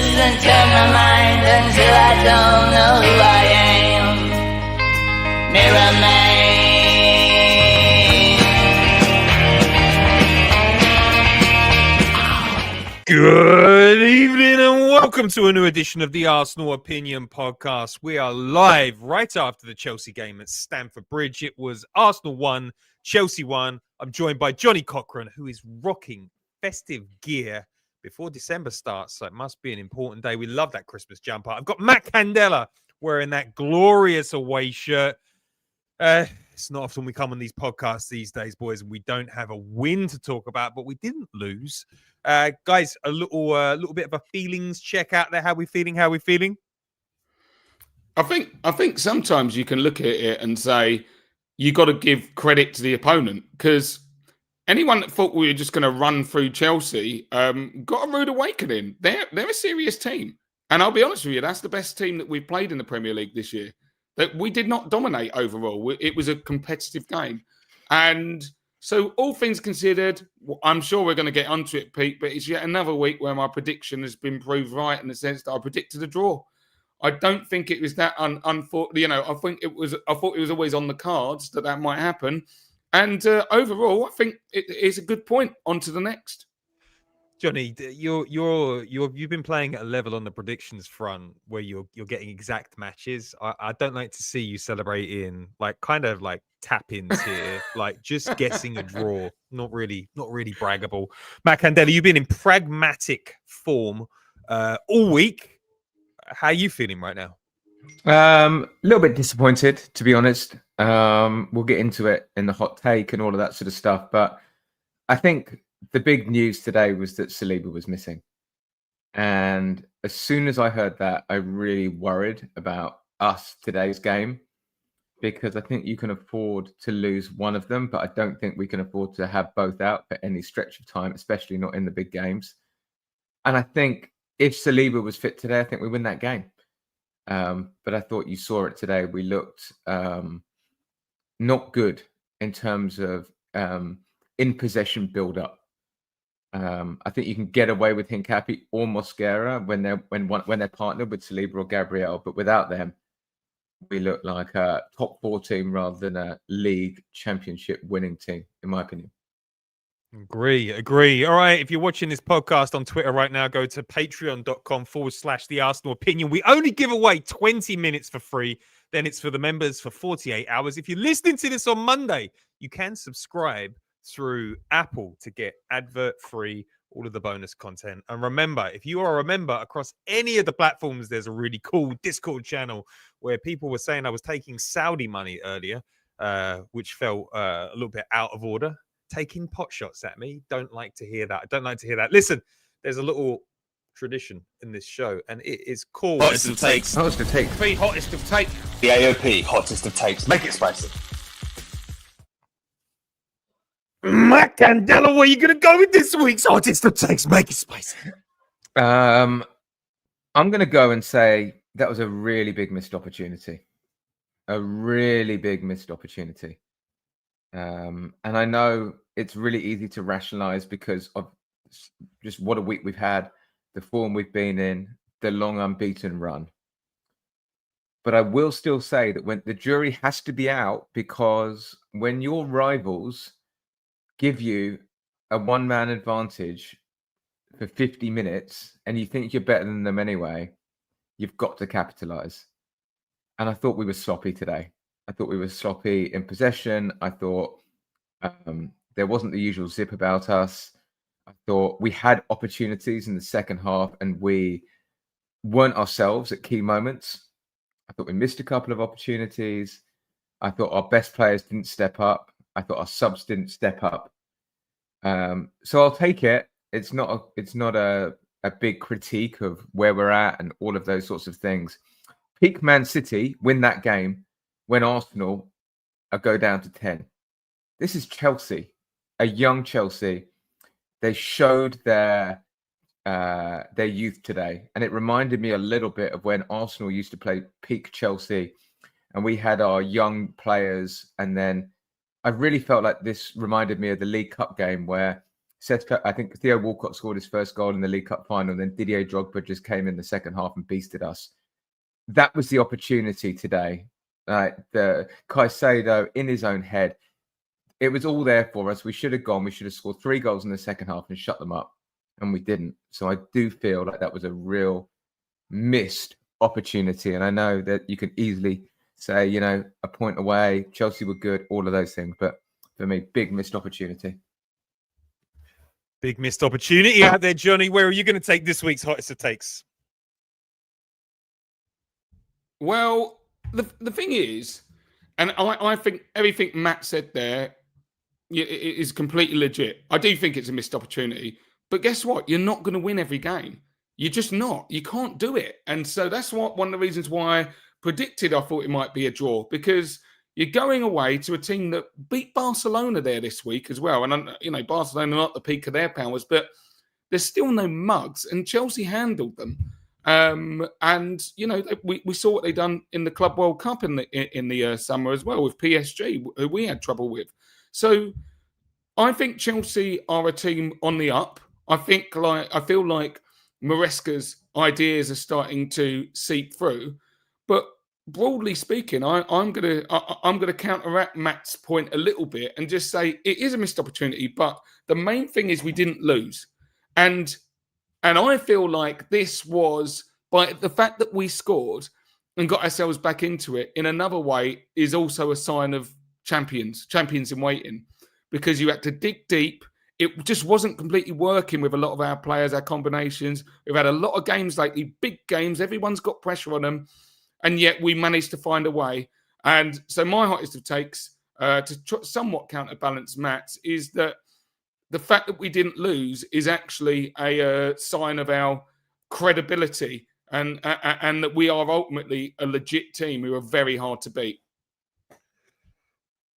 listen to my mind until I don't know who I am. Mirror man. Good evening and welcome to a new edition of the Arsenal Opinion Podcast. We are live right after the Chelsea game at Stamford Bridge. It was Arsenal 1, Chelsea 1. I'm joined by Johnny Cochran, who is rocking festive gear before December starts, so it must be an important day. We love that Christmas jumper. I've got Matt Candela wearing that glorious away shirt. It's not often we come on these podcasts these days, boys, and we don't have a win to talk about, but we didn't lose. Guys, a little bit of a feelings check out there. How we feeling? I think sometimes you can look at it and say you got to give credit to the opponent, because anyone that thought we were just going to run through Chelsea got a rude awakening. They're a serious team, and I'll be honest with you, that's the best team that we've played in the Premier League this year. That we did not dominate overall. It was a competitive game, and so all things considered, I'm sure we're going to get onto it, Pete. But it's yet another week where my prediction has been proved right in the sense that I predicted a draw. I don't think it was that unfortunate. You know, I thought it was always on the cards that might happen. And overall, I think it is a good point. On to the next. Johnny, you've been playing at a level on the predictions front where you're getting exact matches. I don't like to see you celebrating like kind of like tap-ins here, like just guessing a draw. Not really braggable. Matt Candela, you've been in pragmatic form all week. How are you feeling right now? A little bit disappointed, to be honest. We'll get into it in the hot take and all of that sort of stuff. But I think the big news today was that Saliba was missing. And as soon as I heard that, I really worried about us today's game, because I think you can afford to lose one of them, but I don't think we can afford to have both out for any stretch of time, especially not in the big games. And I think if Saliba was fit today, I think we win that game. But I thought you saw it today. We looked not good in terms of in possession build up. I think you can get away with Hincapi or Mosquera when they're partnered with Saliba or Gabriel, but without them, we look like a top 4 team rather than a league championship winning team, in my opinion. Agree. All right. If you're watching this podcast on Twitter right now, go to patreon.com/the Arsenal Opinion. We only give away 20 minutes for free. Then it's for the members for 48 hours. If you're listening to this on Monday, you can subscribe through Apple to get advert-free all of the bonus content. And remember, if you are a member across any of the platforms, there's a really cool Discord channel where people were saying I was taking Saudi money earlier, which felt a little bit out of order. Taking pot shots at me. Don't like to hear that. Listen, there's a little tradition in this show, and it is called Hottest of Takes. Hottest of Takes. The AOP, Hottest of Takes. Make it spicy. Matt Candela, where are you going to go with this week's Hottest of Takes? Make it spicy. I'm going to go and say that was a really big missed opportunity. And I know it's really easy to rationalize because of just what a week we've had, the form we've been in, the long unbeaten run. But I will still say that when the jury has to be out, because when your rivals give you a one-man advantage for 50 minutes and you think you're better than them anyway, you've got to capitalize. And I thought we were sloppy today. I thought we were sloppy in possession. I thought there wasn't the usual zip about us. I thought we had opportunities in the second half and we weren't ourselves at key moments. I thought we missed a couple of opportunities. I thought our best players didn't step up. I thought our subs didn't step up. So I'll take it. It's not a big critique of where we're at and all of those sorts of things. Peak Man City win that game when Arsenal go down to 10. This is Chelsea, a young Chelsea. They showed their youth today, and it reminded me a little bit of when Arsenal used to play peak Chelsea, and we had our young players. And then I really felt like this reminded me of the League Cup game where I think Theo Walcott scored his first goal in the League Cup final. Then Didier Drogba just came in the second half and beasted us. That was the opportunity today. The Caicedo in his own head. It was all there for us. We should have gone. We should have scored 3 goals in the second half and shut them up. And we didn't. So I do feel like that was a real missed opportunity. And I know that you can easily say, you know, a point away, Chelsea were good, all of those things. But for me, big missed opportunity. Big missed opportunity out there, Johnny. Where are you going to take this week's hottest of takes? Well, the thing is, and I think everything Matt said there is completely legit. I do think it's a missed opportunity. But guess what? You're not going to win every game. You're just not. You can't do it. And so that's one of the reasons why I predicted I thought it might be a draw, because you're going away to a team that beat Barcelona there this week as well. And, you know, Barcelona are not the peak of their powers, but there's still no mugs. And Chelsea handled them. And, you know, we saw what they done in the Club World Cup in the summer as well with PSG, who we had trouble with. So I think Chelsea are a team on the up. I feel like Maresca's ideas are starting to seep through. But broadly speaking, I'm gonna counteract Matt's point a little bit and just say it is a missed opportunity. But the main thing is we didn't lose, and I feel like this was, by the fact that we scored and got ourselves back into it in another way, is also a sign of champions in waiting, because you had to dig deep. It just wasn't completely working with a lot of our players, our combinations. We've had a lot of games lately, big games. Everyone's got pressure on them. And yet we managed to find a way. And so my hottest of takes, to somewhat counterbalance Matt's, is that the fact that we didn't lose is actually a sign of our credibility, and that we are ultimately a legit team who are very hard to beat.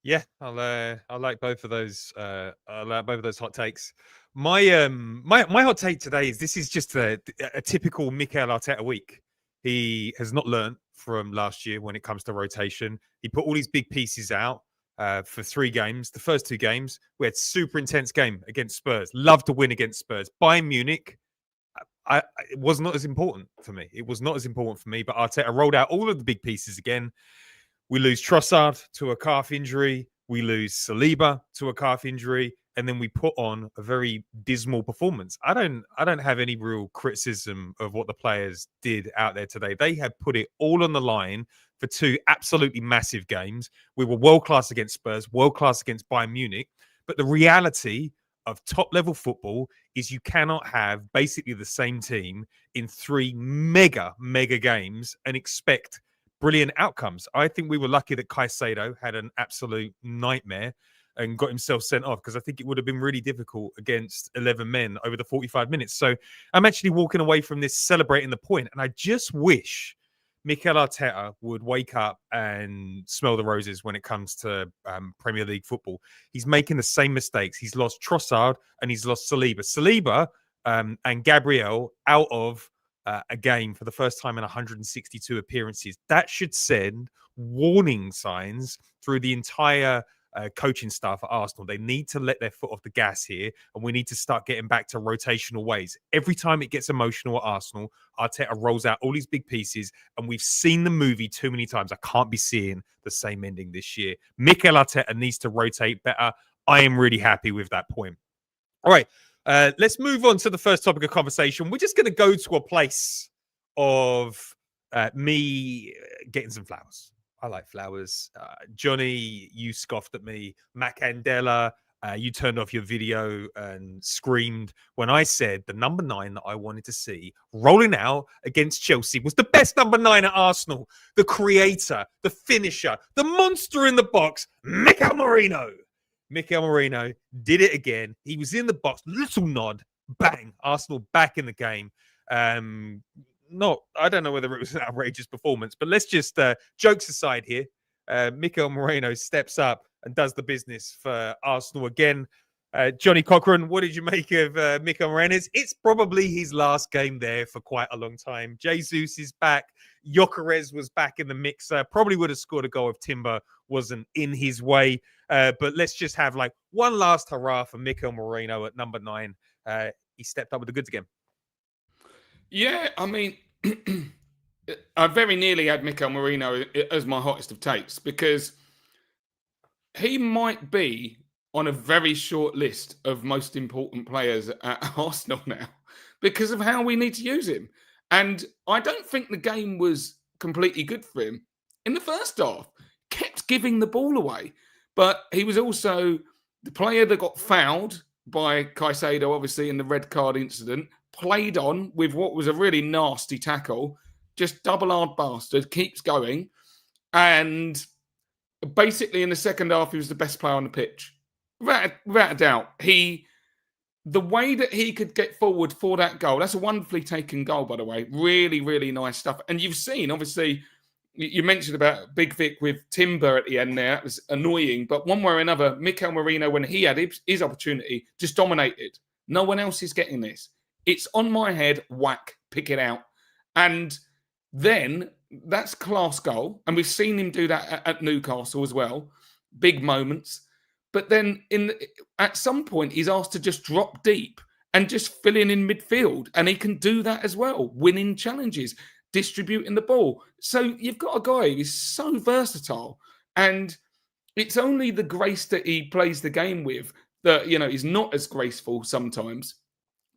Yeah, I like both of those. I like both of those hot takes. My my hot take today is this is just a typical Mikel Arteta week. He has not learned from last year when it comes to rotation. He put all these big pieces out for 3 games. The first 2 games, we had super intense game against Spurs. Love to win against Spurs. Bayern Munich, it was not as important for me. It was not as important for me, but Arteta rolled out all of the big pieces again. We lose Trossard to a calf injury. We lose Saliba to a calf injury. And then we put on a very dismal performance. I don't have any real criticism of what the players did out there today. They had put it all on the line for 2 absolutely massive games. We were world-class against Spurs, world-class against Bayern Munich. But the reality of top-level football is you cannot have basically the same team in 3 mega games and expect brilliant outcomes. I think we were lucky that Caicedo had an absolute nightmare and got himself sent off, because I think it would have been really difficult against 11 men over the 45 minutes. So I'm actually walking away from this celebrating the point, and I just wish Mikel Arteta would wake up and smell the roses when it comes to Premier League football. He's making the same mistakes. He's lost Trossard and he's lost Saliba. Saliba and Gabriel out of a game for the first time in 162 appearances. That should send warning signs through the entire coaching staff at Arsenal. They need to let their foot off the gas here, and we need to start getting back to rotational ways. Every time it gets emotional at Arsenal, Arteta rolls out all these big pieces, and we've seen the movie too many times. I can't be seeing the same ending this year. Mikel Arteta needs to rotate better. I am really happy with that point. All right, let's move on to the first topic of conversation. We're just going to go to a place of me getting some flowers. I like flowers. Johnny, you scoffed at me. Mac Andela, you turned off your video and screamed when I said the number 9 that I wanted to see rolling out against Chelsea was the best number 9 at Arsenal. The creator, the finisher, the monster in the box, Mikel Merino. Mikel Merino did it again. He was in the box, little nod, bang, Arsenal back in the game. I don't know whether it was an outrageous performance, but let's just, jokes aside here, Mikel Merino steps up and does the business for Arsenal again. Johnny Cochran, what did you make of Mikel Merino? It's probably his last game there for quite a long time. Jesus is back. Gyökeres was back in the mixer. Probably would have scored a goal if Timber wasn't in his way. But let's just have like one last hurrah for Mikel Merino at number 9. He stepped up with the goods again. Yeah, I mean, I very nearly had Mikel Merino as my hottest of takes because he might be on a very short list of most important players at Arsenal now because of how we need to use him. And I don't think the game was completely good for him in the first half. Kept giving the ball away. But he was also the player that got fouled by Caicedo, obviously, in the red card incident, played on with what was a really nasty tackle, just double-hard bastard, keeps going. And basically in the second half, he was the best player on the pitch. Without a doubt. The way that he could get forward for that goal, that's a wonderfully taken goal, by the way. Really, really nice stuff. And you've seen, obviously, you mentioned about Big Vic with Timber at the end there. It was annoying. But one way or another, Mikel Merino, when he had his opportunity, just dominated. No one else is getting this. It's on my head, whack, pick it out. And then that's class goal. And we've seen him do that at Newcastle as well. Big moments. But then at some point, he's asked to just drop deep and just fill in midfield. And he can do that as well, winning challenges, distributing the ball. So you've got a guy who's so versatile. And it's only the grace that he plays the game with that, is not as graceful sometimes,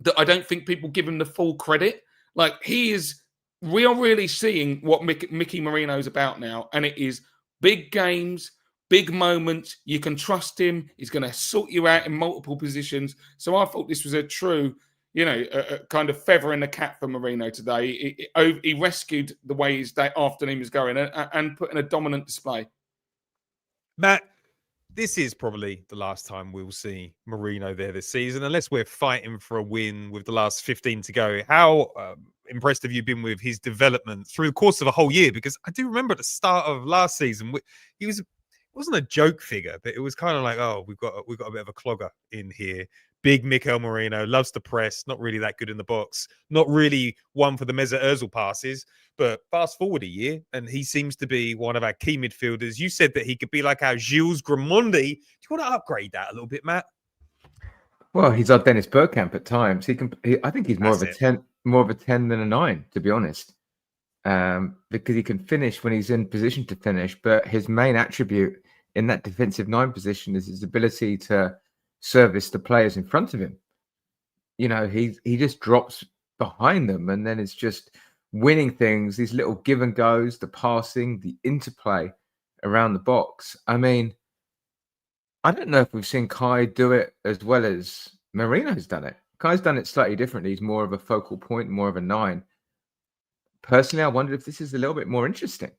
that I don't think people give him the full credit. Like, we are really seeing what Mickey Marino's about now. And it is big games, big moments. You can trust him. He's going to sort you out in multiple positions. So I thought this was a true, a kind of feather in the cap for Marino today. He rescued the way his afternoon was going and put in a dominant display. Matt, this is probably the last time we'll see Marino there this season, unless we're fighting for a win with the last 15 to go. How impressed have you been with his development through the course of a whole year? Because I do remember at the start of last season, he wasn't a joke figure, but it was kind of like, oh, we've got a bit of a clogger in here. Big Mikel Merino, loves to press, not really that good in the box, not really one for the Mesut Ozil passes. But fast forward a year, and he seems to be one of our key midfielders. You said that he could be like our Gilles Grimondi. Do you want to upgrade that a little bit, Matt? Well, he's our Dennis Bergkamp at times. I think he's more of a 10 than a 9, to be honest. Because he can finish when he's in position to finish, but his main attribute in that defensive 9 position is his ability to service the players in front of him. He just drops behind them, and then it's just winning things, these little give and goes, the passing, the interplay around the box. I mean, I don't know if we've seen Kai do it as well as Marino's done it. Kai's done it slightly differently. He's more of a focal point, more of a 9. Personally, I wonder if this is a little bit more interesting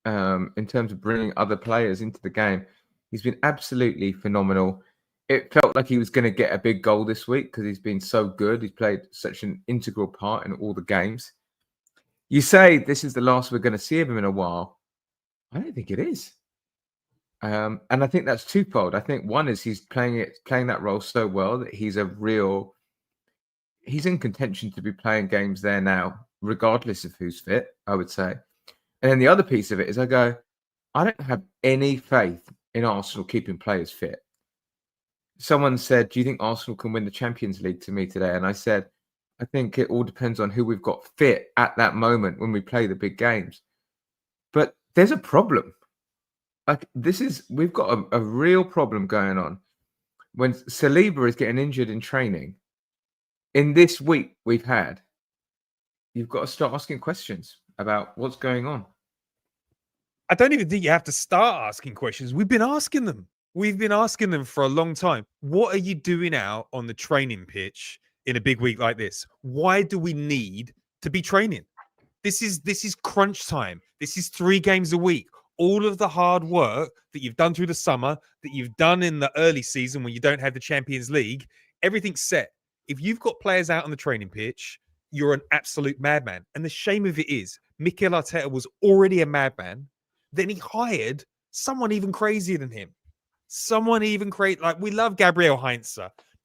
in terms of bringing other players into the game. He's been absolutely phenomenal. It felt like he was going to get a big goal this week because he's been so good. He's played such an integral part in all the games. You say this is the last we're going to see of him in a while. I don't think it is. And I think that's twofold. I think one is he's playing that role so well that he's in contention to be playing games there now, regardless of who's fit, I would say. And then the other piece of it is I don't have any faith in Arsenal keeping players fit. Someone said, do you think Arsenal can win the Champions League to me today? And I said, I think it all depends on who we've got fit at that moment when we play the big games. But there's a problem. We've got a real problem going on. When Saliba is getting injured in training, in this week you've got to start asking questions about what's going on. I don't even think you have to start asking questions. We've been asking them. We've been asking them for a long time. What are you doing out on the training pitch in a big week like this? Why do we need to be training? This is crunch time. This is 3 games a week. All of the hard work that you've done through the summer, that you've done in the early season when you don't have the Champions League, everything's set. If you've got players out on the training pitch, you're an absolute madman. And the shame of it is, Mikel Arteta was already a madman. Then he hired someone even crazier than him. We love Gabriel Heinze.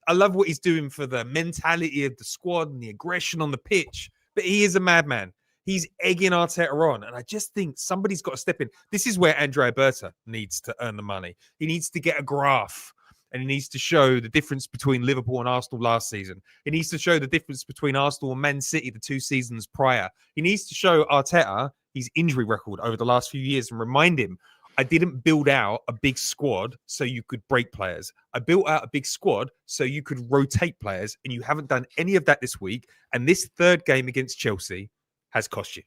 I love what he's doing for the mentality of the squad and the aggression on the pitch. But he is a madman. He's egging Arteta on, and I just think somebody's got to step in. This is where Andrea Berta needs to earn the money. He needs to get a graph, and he needs to show the difference between Liverpool and Arsenal last season. He needs to show the difference between Arsenal and Man City the 2 seasons prior. He needs to show Arteta his injury record over the last few years and remind him, I didn't build out a big squad so you could break players. I built out a big squad so you could rotate players, and you haven't done any of that this week. And this third game against Chelsea has cost you.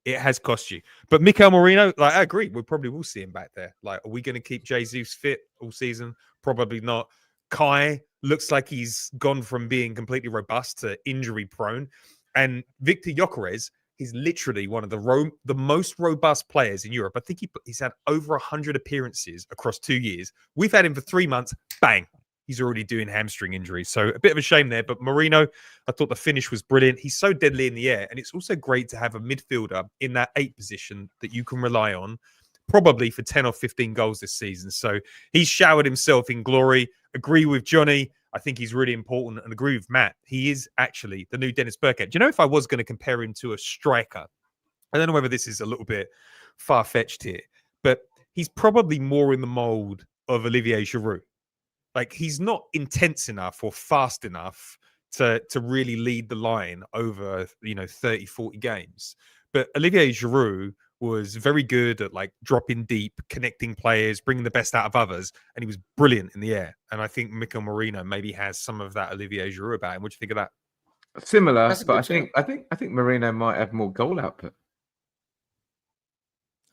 It has cost you. But Mikel Merino, like, I agree, we probably will see him back there. Like, are we going to keep Jesus fit all season? Probably not. Kai looks like he's gone from being completely robust to injury prone. And Victor Gyökeres is literally one of the most robust players in Europe. I think he's had over 100 appearances across 2 years. We've had him for 3 months. Bang. He's already doing hamstring injuries. So a bit of a shame there. But Merino, I thought the finish was brilliant. He's so deadly in the air. And it's also great to have a midfielder in that 8 position that you can rely on, probably for 10 or 15 goals this season. So he's showered himself in glory. Agree with Johnny. I think he's really important. And agree with Matt. He is actually the new Dennis Bergkamp. Do you know, if I was going to compare him to a striker, I don't know whether this is a little bit far-fetched here, but he's probably more in the mold of Olivier Giroud. Like, he's not intense enough or fast enough to really lead the line over, 30, 40 games. But Olivier Giroud was very good at, like, dropping deep, connecting players, bringing the best out of others, and he was brilliant in the air. And I think Mikel Merino maybe has some of that Olivier Giroud about him. What do you think of that? Similar, but I think Merino might have more goal output.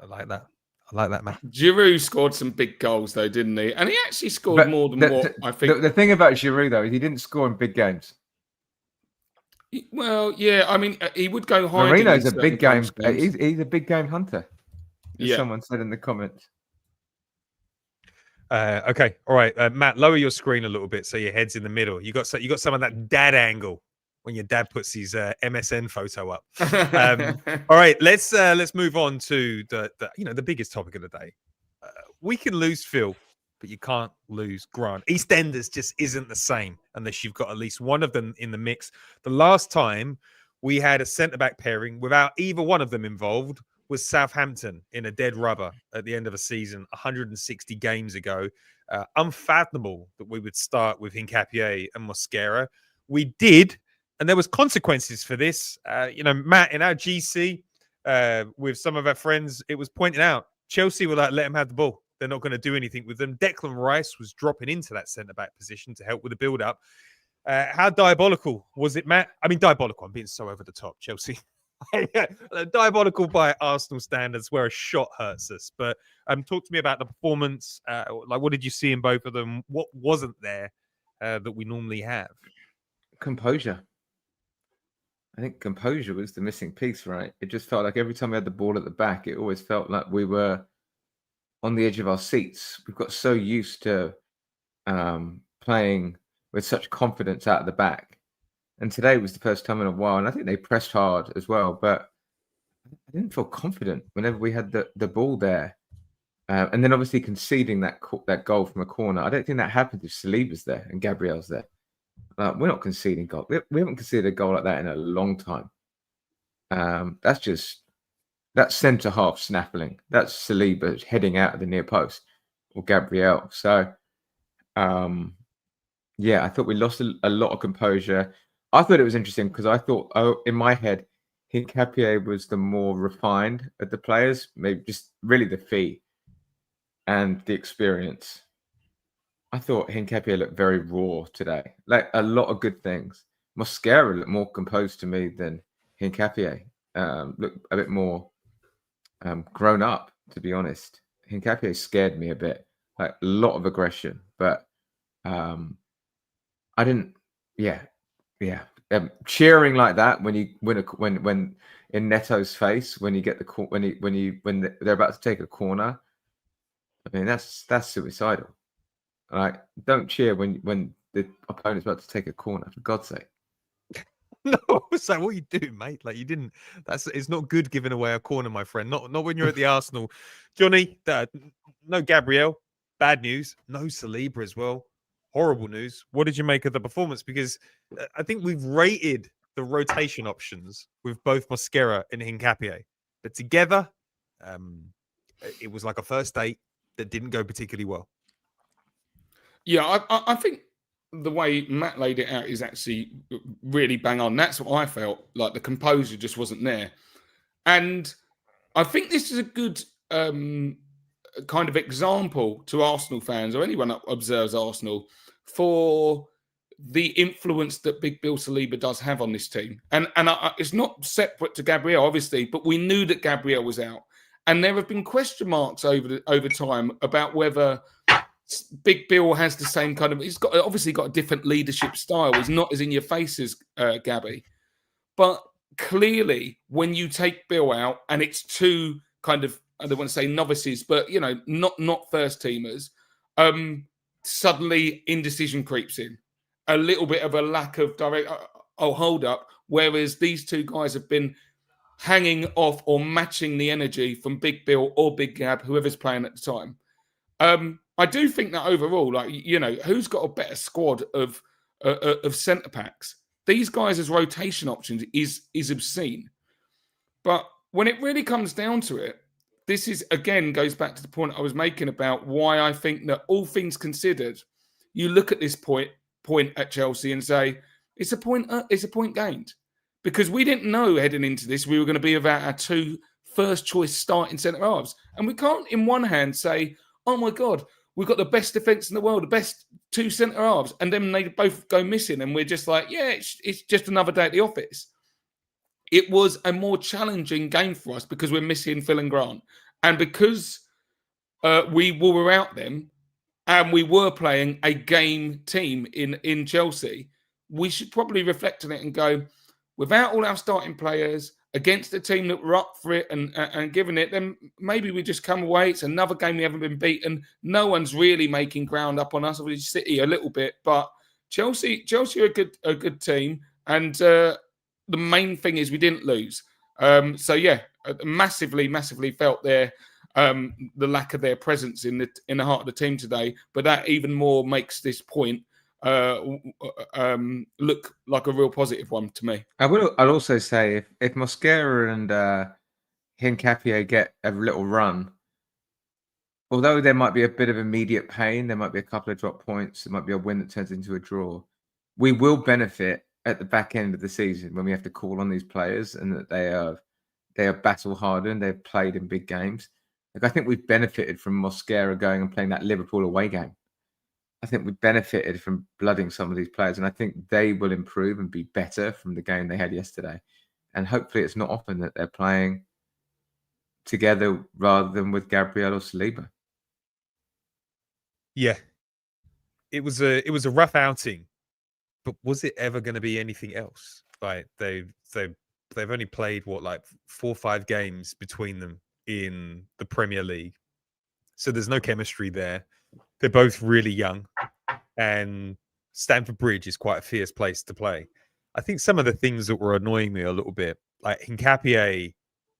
I like that. I like that, man. Giroud scored some big goals, though, didn't he? And he actually scored more than what I think. The thing about Giroud, though, is he didn't score in big games. Well, yeah, I mean, he would go high. Marino's a big game. He's a big game hunter. As someone said in the comments. Okay, all right, Matt, lower your screen a little bit so your head's in the middle. You got some of that dad angle when your dad puts his MSN photo up. All right, let's move on to the biggest topic of the day. We can lose Phil, but you can't lose Grant. EastEnders just isn't the same unless you've got at least one of them in the mix. The last time we had a centre-back pairing without either one of them involved was Southampton in a dead rubber at the end of a season 160 games ago. Unfathomable that we would start with Hincapié and Mosquera. We did, and there was consequences for this. Matt, in our GC with some of our friends, it was pointed out Chelsea were like, let them have the ball. They're not going to do anything with them. Declan Rice was dropping into that centre-back position to help with the build-up. How diabolical was it, Matt? I mean, diabolical. I'm being so over the top, Chelsea. Diabolical by Arsenal standards, where a shot hurts us. But talk to me about the performance. What did you see in both of them? What wasn't there that we normally have? Composure. I think composure was the missing piece, right? It just felt like every time we had the ball at the back, it always felt like we were on the edge of our seats. We've got so used to playing with such confidence out of the back. And today was the first time in a while. And I think they pressed hard as well. But I didn't feel confident whenever we had the ball there. And then obviously conceding that goal from a corner. I don't think that happens if Saliba's there and Gabriel's there. We're not conceding goal. We haven't conceded a goal like that in a long time. That's centre half snaffling. That's Saliba heading out of the near post or Gabriel. So, I thought we lost a lot of composure. I thought it was interesting because I thought, in my head, Hincapié was the more refined of the players, maybe just really the fee and the experience. I thought Hincapié looked very raw today, like a lot of good things. Mosquera looked more composed to me than Hincapié. Looked a bit more grown up, to be honest. Hincapié scared me a bit, like a lot of aggression, but I didn't. Cheering like that when in Neto's face when you get when they're about to take a corner. I mean that's suicidal. Like, don't cheer when the opponent's about to take a corner, for God's sake. No, so what are you doing, mate? Like, you didn't. It's not good giving away a corner, my friend. Not when you're at the Arsenal. Johnny, no Gabriel. Bad news. No Saliba as well. Horrible news. What did you make of the performance? Because I think we've rated the rotation options with both Mosquera and Hincapié. But together, it was like a first date that didn't go particularly well. Yeah, I think the way Matt laid it out is actually really bang on. That's what I felt. Like the composure just wasn't there. And I think this is a good kind of example to Arsenal fans or anyone that observes Arsenal for the influence that Big Bill Saliba does have on this team. And it's not separate to Gabriel, obviously, but we knew that Gabriel was out. And there have been question marks over time about whether Big Bill has the same kind of... He's obviously got a different leadership style. He's not as in your face as Gabby. But clearly, when you take Bill out and it's two kind of, I don't want to say novices, but, you know, not first teamers, suddenly indecision creeps in. A little bit of a lack of direct, hold up. Whereas these two guys have been hanging off or matching the energy from Big Bill or Big Gab, whoever's playing at the time. I do think that overall, like, you know, who's got a better squad of centre backs? These guys as rotation options is obscene. But when it really comes down to it, this is, again, goes back to the point I was making about why I think that all things considered, you look at this point at Chelsea and say, it's a point gained. Because we didn't know heading into this, we were going to be without our two first choice starting centre halves. And we can't, in one hand, say, oh my God, we've got the best defence in the world, the best two centre halves, and then they both go missing, and we're just like, yeah, it's just another day at the office. It was a more challenging game for us because we're missing Phil and Grant, and because we were without them, and we were playing a game team in Chelsea. We should probably reflect on it and go, without all our starting players, against a team that were up for it and giving it, then maybe we just come away. It's another game we haven't been beaten. No one's really making ground up on us. Obviously, City a little bit, but Chelsea are a good team. And the main thing is we didn't lose. So yeah, massively felt the lack of their presence in the heart of the team today. But that even more makes this point look like a real positive one to me. I'll also say if Mosquera and Hincapié get a little run, although there might be a bit of immediate pain, there might be a couple of drop points, there might be a win that turns into a draw. We will benefit at the back end of the season when we have to call on these players and that they are battle hardened, they've played in big games. Like, I think we've benefited from Mosquera going and playing that Liverpool away game. I think we benefited from blooding some of these players, and I think they will improve and be better from the game they had yesterday. And hopefully it's not often that they're playing together rather than with Gabriel or Saliba. Yeah. It was a rough outing, but was it ever going to be anything else? Like they've only played 4 or 5 games between them in the Premier League. So there's no chemistry there. They're both really young, and Stamford Bridge is quite a fierce place to play. I think some of the things that were annoying me a little bit, like Hincapié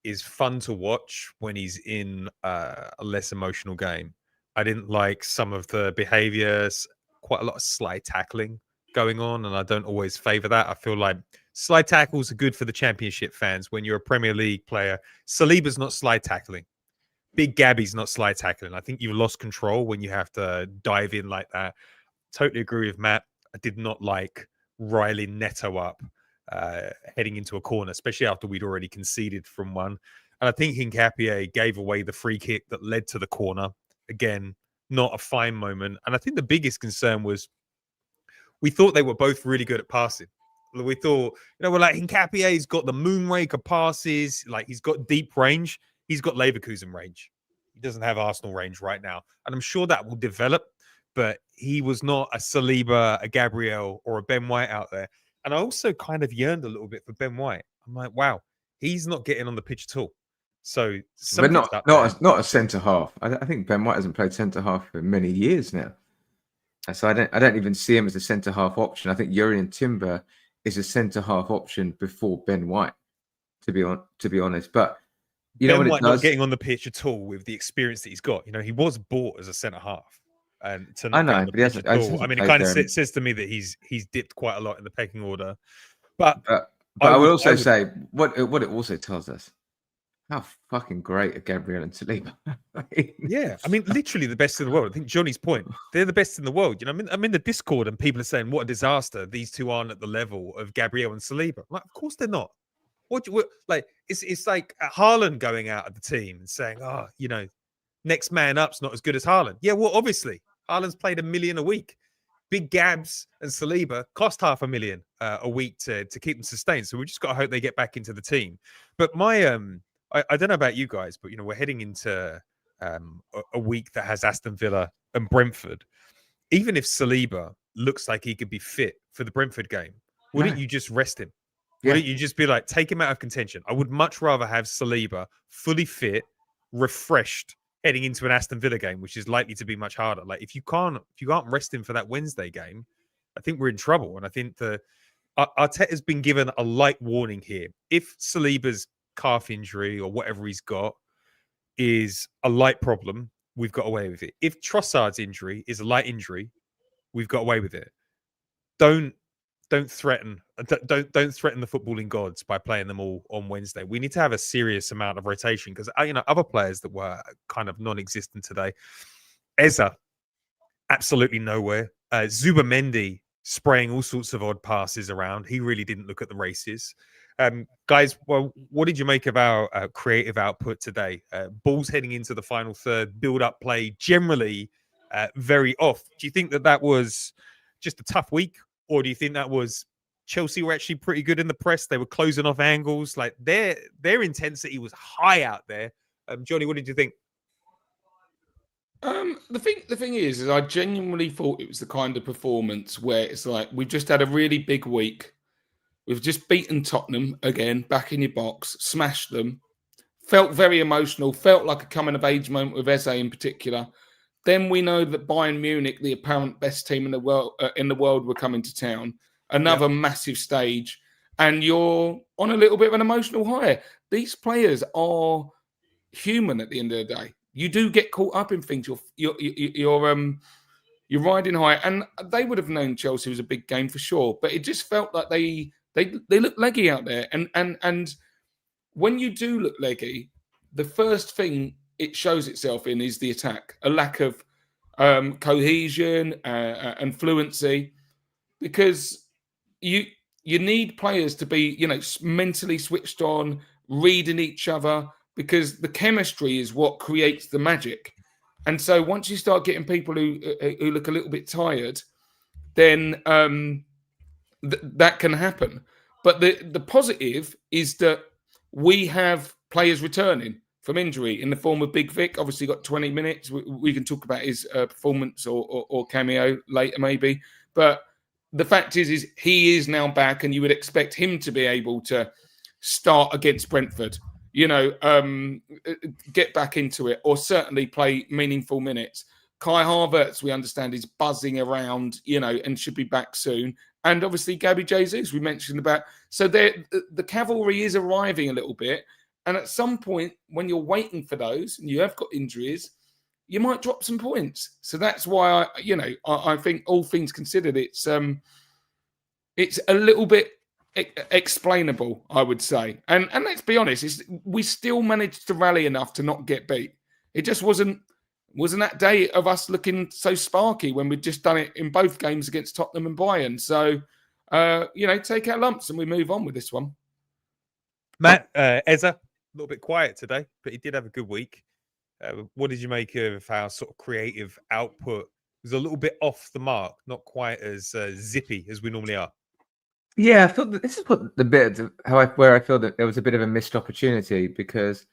is fun to watch when he's in a less emotional game. I didn't like some of the behaviors, quite a lot of slide tackling going on, and I don't always favor that. I feel like slide tackles are good for the Championship fans. When you're a Premier League player, Saliba's not slide tackling. Big Gabby's not slide tackling. I think you lost control when you have to dive in like that. Totally agree with Matt. I did not like riling Neto up heading into a corner, especially after we'd already conceded from one. And I think Hincapié gave away the free kick that led to the corner. Again, not a fine moment. And I think the biggest concern was we thought they were both really good at passing. We thought, we're like, Hincapié's got the moonraker passes, like he's got deep range. He's got Leverkusen range. He doesn't have Arsenal range right now. And I'm sure that will develop, but he was not a Saliba, a Gabriel, or a Ben White out there. And I also kind of yearned a little bit for Ben White. I'm like, wow, he's not getting on the pitch at all. So, but not a centre half. I think Ben White hasn't played centre half for many years now. So I don't even see him as a centre half option. I think Jurrien Timber is a centre half option before Ben White, to be honest. But Ben White not getting on the pitch at all with the experience that he's got. He was bought as a centre half, and to not get on the pitch at all. I mean, it kind of says to me that he's dipped quite a lot in the pecking order. But But I would I also would say what it also tells us how fucking great are Gabriel and Saliba. Yeah, I mean, literally the best in the world. I think Johnny's point, they're the best in the world. You know, I'm in the Discord and people are saying, what a disaster. These two aren't at the level of Gabriel and Saliba. I'm like, of course they're not. Like, it's like Haaland going out of the team and saying, oh, you know, next man up's not as good as Haaland. Yeah, well, obviously, Haaland's played $1 million a week. Big Gabs and Saliba cost $500,000 a week to keep them sustained. So we just got to hope they get back into the team. But my I don't know about you guys, but you know, we're heading into a week that has Aston Villa and Brentford. Even if Saliba looks like he could be fit for the Brentford game, wouldn't you just rest him? Wouldn't you just be like, take him out of contention? I would much rather have Saliba fully fit, refreshed, heading into an Aston Villa game, which is likely to be much harder. Like if you can't rest him for that Wednesday game, I think we're in trouble. And I think Arteta's been given a light warning here. If Saliba's calf injury or whatever he's got is a light problem, we've got away with it. If Trossard's injury is a light injury, we've got away with it. Don't threaten the footballing gods by playing them all on Wednesday. We need to have a serious amount of rotation because you know other players that were kind of non-existent today. Eza, absolutely nowhere. Zubamendi spraying all sorts of odd passes around. He really didn't look at the races. Guys, well, what did you make of our creative output today? Balls heading into the final third, build-up play, generally very off. Do you think that was just a tough week? Or do you think that was Chelsea were actually pretty good in the press? They were closing off angles. Like their intensity was high out there. Johnny, what did you think? The thing is I genuinely thought it was the kind of performance where it's like we've just had a really big week. We've just beaten Tottenham again, back in your box, smashed them. Felt very emotional. Felt like a coming of age moment with Eze in particular. Then we know that Bayern Munich, the apparent best team in the world, were coming to town. Another massive stage, and you're on a little bit of an emotional high. These players are human at the end of the day. You do get caught up in things. You're riding high, and they would have known Chelsea was a big game for sure. But it just felt like they look leggy out there, and when you do look leggy, the first thing it shows itself in is the attack, a lack of cohesion and fluency, because you need players to be, you know, mentally switched on, reading each other, because the chemistry is what creates the magic. And so once you start getting people who look a little bit tired, then that can happen. But the positive is that we have players returning from injury in the form of Big Vic. Obviously got 20 minutes. We can talk about his performance or cameo later maybe. But the fact is he is now back, and you would expect him to be able to start against Brentford, you know, get back into it, or certainly play meaningful minutes. Kai Havertz, we understand, is buzzing around, you know, and should be back soon. And obviously Gabby Jesus, we mentioned about. So the cavalry is arriving a little bit. And at some point, when you're waiting for those and you have got injuries, you might drop some points. So that's why I think all things considered, it's a little bit explainable, I would say. And let's be honest, we still managed to rally enough to not get beat. It just wasn't that day of us looking so sparky when we'd just done it in both games against Tottenham and Bayern. So, take our lumps and we move on with this one. Matt, Eza, a little bit quiet today, but he did have a good week. What did you make of our sort of creative output? It was a little bit off the mark, not quite as zippy as we normally are. Yeah, I thought that this is what the bit of where I feel that there was a bit of a missed opportunity, because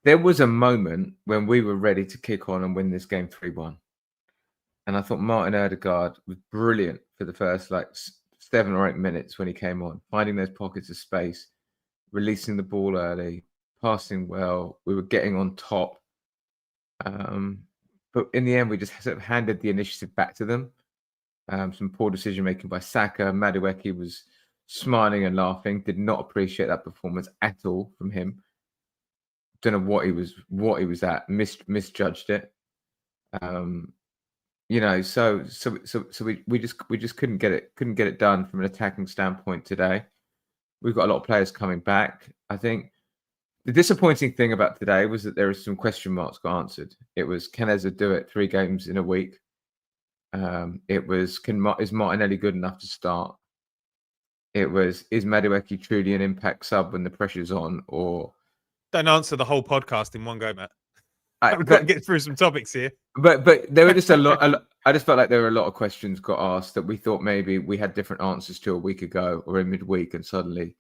there was a moment when we were ready to kick on and win this game 3-1. And I thought Martin Odegaard was brilliant for the first 7 or 8 minutes when he came on, finding those pockets of space, releasing the ball early, passing well. We were getting on top. But in the end, we just sort of handed the initiative back to them. Some poor decision-making by Saka. Madueke was smiling and laughing, did not appreciate that performance at all from him. Don't know what he was at, misjudged it. So we just couldn't get it done from an attacking standpoint today. We've got a lot of players coming back. I think the disappointing thing about today was that there are some question marks got answered. It was, can Eza do it 3 games in a week? It was, is Martinelli good enough to start? It was, is Madueke truly an impact sub when the pressure's on? Or Don't answer the whole podcast in one go, Matt. I, We've got to but, get through some topics here. but there were just a lot. I just felt like there were a lot of questions got asked that we thought maybe we had different answers to a week ago or in midweek, and suddenly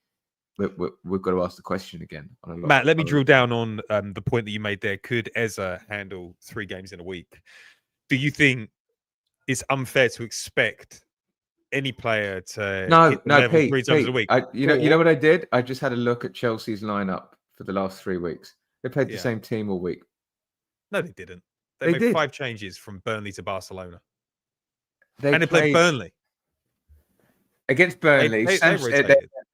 we've got to ask the question again. On a lot, Matt, let me drill down on the point that you made there. Could Eza handle 3 games in a week? Do you think it's unfair to expect any player to hit the level Pete, 3 times a week? You know what I did? I just had a look at Chelsea's lineup for the last 3 weeks. They played the same team all week. No, they didn't. They made did. 5 changes from Burnley to Barcelona. They played Burnley. Against Burnley. They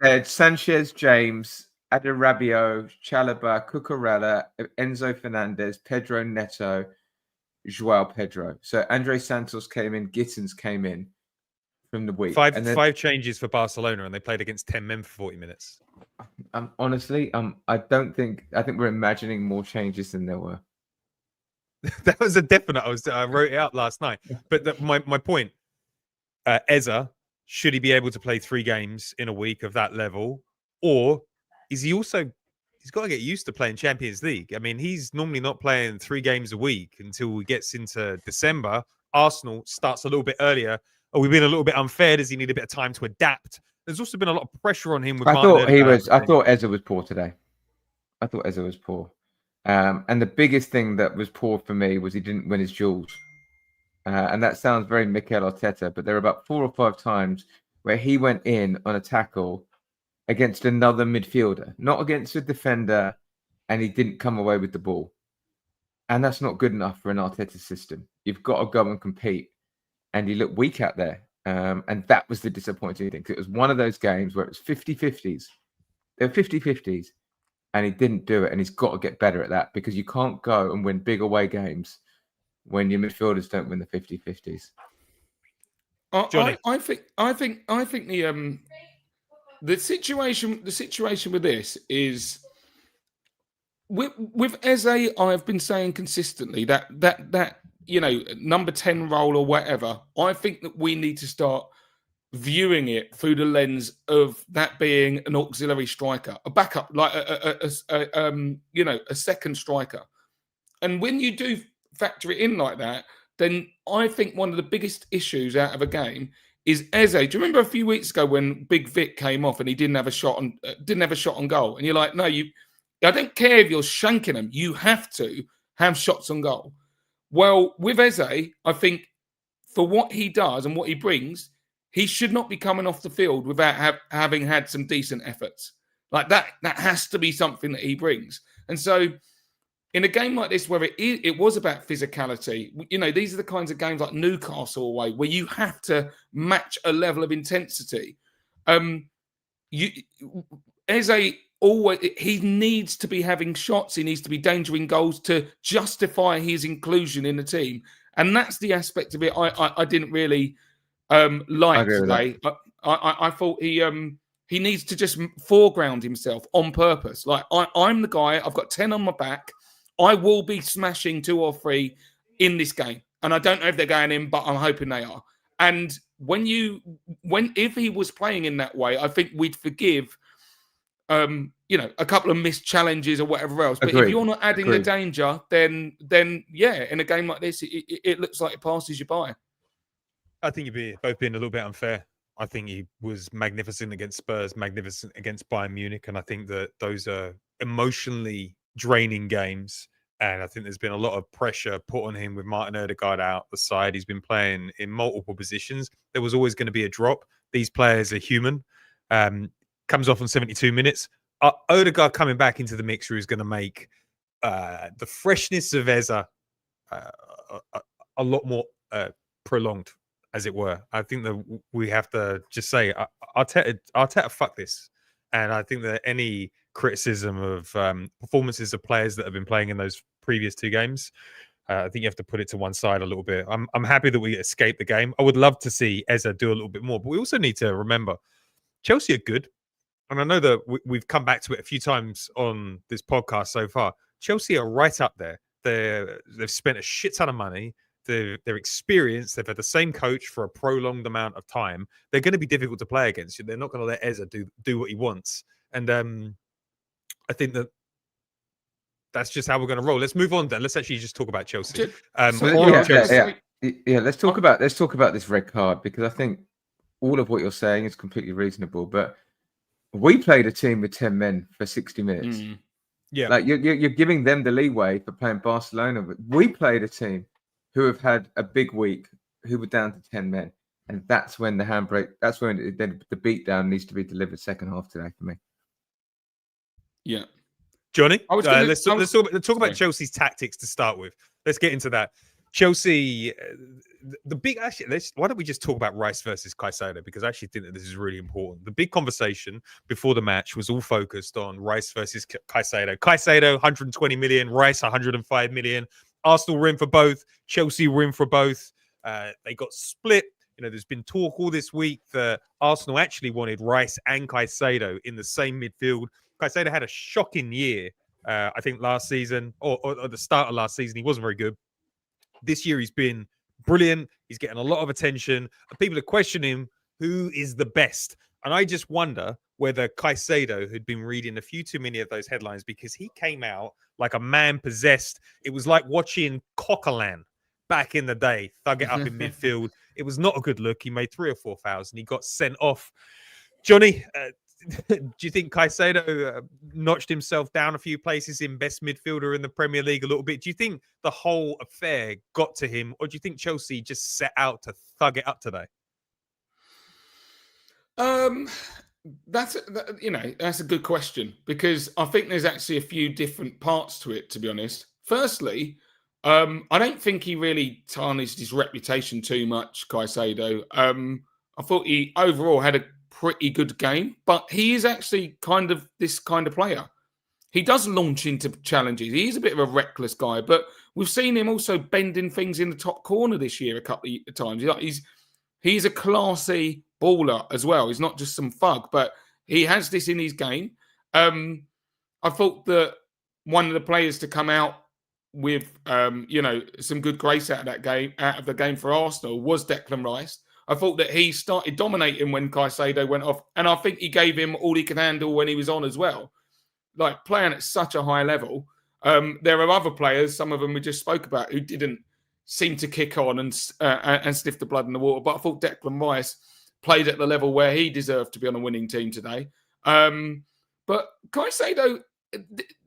They had Sanchez, James, Adarabio, Chalobah, Cucurella, Enzo Fernandez, Pedro Neto, Joao Pedro. So Andre Santos came in, Gittins came in from the week. 5 changes for Barcelona, and they played against 10 men for 40 minutes. Honestly, I think we're imagining more changes than there were. That was a definite. I wrote it out last night. But my point, Eza, should he be able to play 3 games in a week of that level? Or is he also, he's got to get used to playing Champions League. I mean, he's normally not playing 3 games a week until he gets into December. Arsenal starts a little bit earlier. Are we being a little bit unfair? Does he need a bit of time to adapt? There's also been a lot of pressure on him. I thought Eza was poor today. I thought Eza was poor. And the biggest thing that was poor for me was he didn't win his duels. And that sounds very Mikel Arteta, but there were about 4 or 5 times where he went in on a tackle against another midfielder, not against a defender, and he didn't come away with the ball. And that's not good enough for an Arteta system. You've got to go and compete. And he looked weak out there. And that was the disappointing thing. It was one of those games where it was 50-50s. They were 50-50s. And he didn't do it. And he's got to get better at that, because you can't go and win big away games when your midfielders don't win the 50-50s. I think the situation with this is with Eze. I've been saying consistently that number 10 role or whatever. I think that we need to start viewing it through the lens of that being an auxiliary striker, a backup, like a second striker. And when you do factor it in like that, then I think one of the biggest issues out of a game is Eze. Do you remember a few weeks ago when Big Vic came off and he didn't have a shot on goal? And you're like, no, I don't care if you're shanking them. You have to have shots on goal. Well, with Eze, I think for what he does and what he brings, he should not be coming off the field without having had some decent efforts. Like that has to be something that he brings. And so in a game like this, where it was about physicality, these are the kinds of games like Newcastle away, where you have to match a level of intensity. Eze always, he needs to be having shots. He needs to be endangering goals to justify his inclusion in the team. And that's the aspect of it I didn't really like today. I thought he needs to just foreground himself on purpose. Like I'm the guy. I've got 10 on my back. I will be smashing 2 or 3 in this game, and I don't know if they're going in, but I'm hoping they are. And if he was playing in that way, I think we'd forgive, a couple of missed challenges or whatever else. But if you're not adding the danger, then yeah, in a game like this, it looks like it passes you by. I think you're both being a little bit unfair. I think he was magnificent against Spurs, magnificent against Bayern Munich, and I think that those are emotionally draining games. And I think there's been a lot of pressure put on him with Martin Odegaard out the side. He's been playing in multiple positions. There was always going to be a drop. These players are human. Comes off on 72 minutes. Odegaard coming back into the mixer is going to make the freshness of Eze a lot more prolonged, as it were. I think that we have to just say, Arteta, fuck this. And I think that any criticism of performances of players that have been playing in those previous 2 games, I think you have to put it to one side a little bit. I'm happy that we escaped the game. I would love to see Eze do a little bit more, but we also need to remember Chelsea are good. and I know that we've come back to it a few times on this podcast so far. Chelsea are right up there. They've spent a shit ton of money. They're experienced. They've had the same coach for a prolonged amount of time. They're going to be difficult to play against. They're not going to let Eza do what he wants. And I think that's just how we're going to roll. Let's move on then. Let's actually just talk about Chelsea. Let's talk about this red card, because I think all of what you're saying is completely reasonable. But we played a team with 10 men for 60 minutes. Yeah, like you're giving them the leeway for playing Barcelona. But we played a team who have had a big week, who were down to 10 men, and that's when the handbrake. That's when the beatdown needs to be delivered second half today for me. Yeah, Johnny, let's talk about Chelsea's tactics to start with. Let's get into that. Chelsea, why don't we just talk about Rice versus Caicedo, because I actually think that this is really important. The big conversation before the match was all focused on Rice versus Caicedo. Caicedo, 120 million, Rice, 105 million. Arsenal were in for both. Chelsea were in for both. They got split. There's been talk all this week that Arsenal actually wanted Rice and Caicedo in the same midfield. Caicedo had a shocking year, I think, last season, or the start of last season. He wasn't very good. This year, he's been brilliant. He's getting a lot of attention. And people are questioning him, who is the best? And I just wonder whether Caicedo had been reading a few too many of those headlines, because he came out like a man possessed. It was like watching Coquelin back in the day, thug it up in midfield. It was not a good look. He made 3 or 4 fouls and he got sent off. Johnny, do you think Caicedo notched himself down a few places in best midfielder in the Premier League a little bit? Do you think the whole affair got to him, or do you think Chelsea just set out to thug it up today? That's a good question, because I think there's actually a few different parts to it, to be honest. Firstly, I don't think he really tarnished his reputation too much, Caicedo. I thought he overall had a pretty good game, but he is actually this kind of player. He does launch into challenges. He's a bit of a reckless guy, but we've seen him also bending things in the top corner this year a couple of times. He's a classy baller as well. He's not just some thug, but he has this in his game. I thought that one of the players to come out with some good grace out of the game for Arsenal was Declan Rice. I thought that he started dominating when Caicedo went off, and I think he gave him all he could handle when he was on as well. Like, playing at such a high level. There are other players, some of them we just spoke about, who didn't seem to kick on and sniff the blood in the water. But I thought Declan Rice played at the level where he deserved to be on a winning team today. But Caicedo,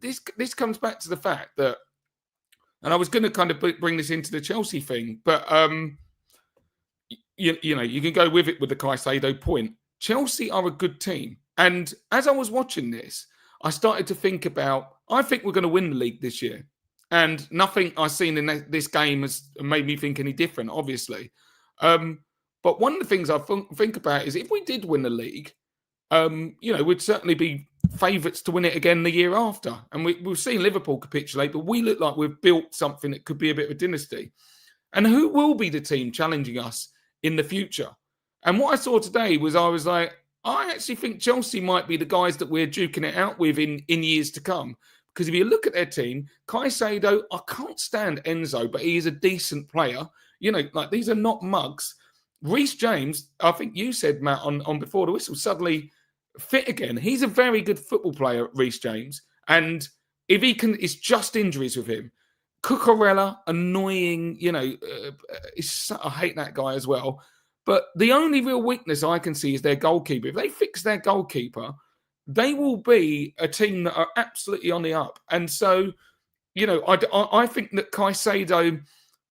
this comes back to the fact that, and I was going to kind of bring this into the Chelsea thing, but you can go with it with the Caicedo point. Chelsea are a good team. And as I was watching this, I started to think about, I think we're going to win the league this year. And nothing I've seen in this game has made me think any different, obviously. But one of the things I think about is, if we did win the league, we'd certainly be favourites to win it again the year after. And we've seen Liverpool capitulate, but we look like we've built something that could be a bit of a dynasty. And who will be the team challenging us in the future? And what I saw today was, I was like, I actually think Chelsea might be the guys that we're duking it out with in years to come. Because if you look at their team, Caicedo, I can't stand Enzo, but he is a decent player. These are not mugs. Reece James, I think you said, Matt, on Before the Whistle, suddenly fit again. He's a very good football player, Reece James. And if he can, it's just injuries with him. Cucurella, annoying, I hate that guy as well. But the only real weakness I can see is their goalkeeper. If they fix their goalkeeper, they will be a team that are absolutely on the up. And so, I think that Caicedo,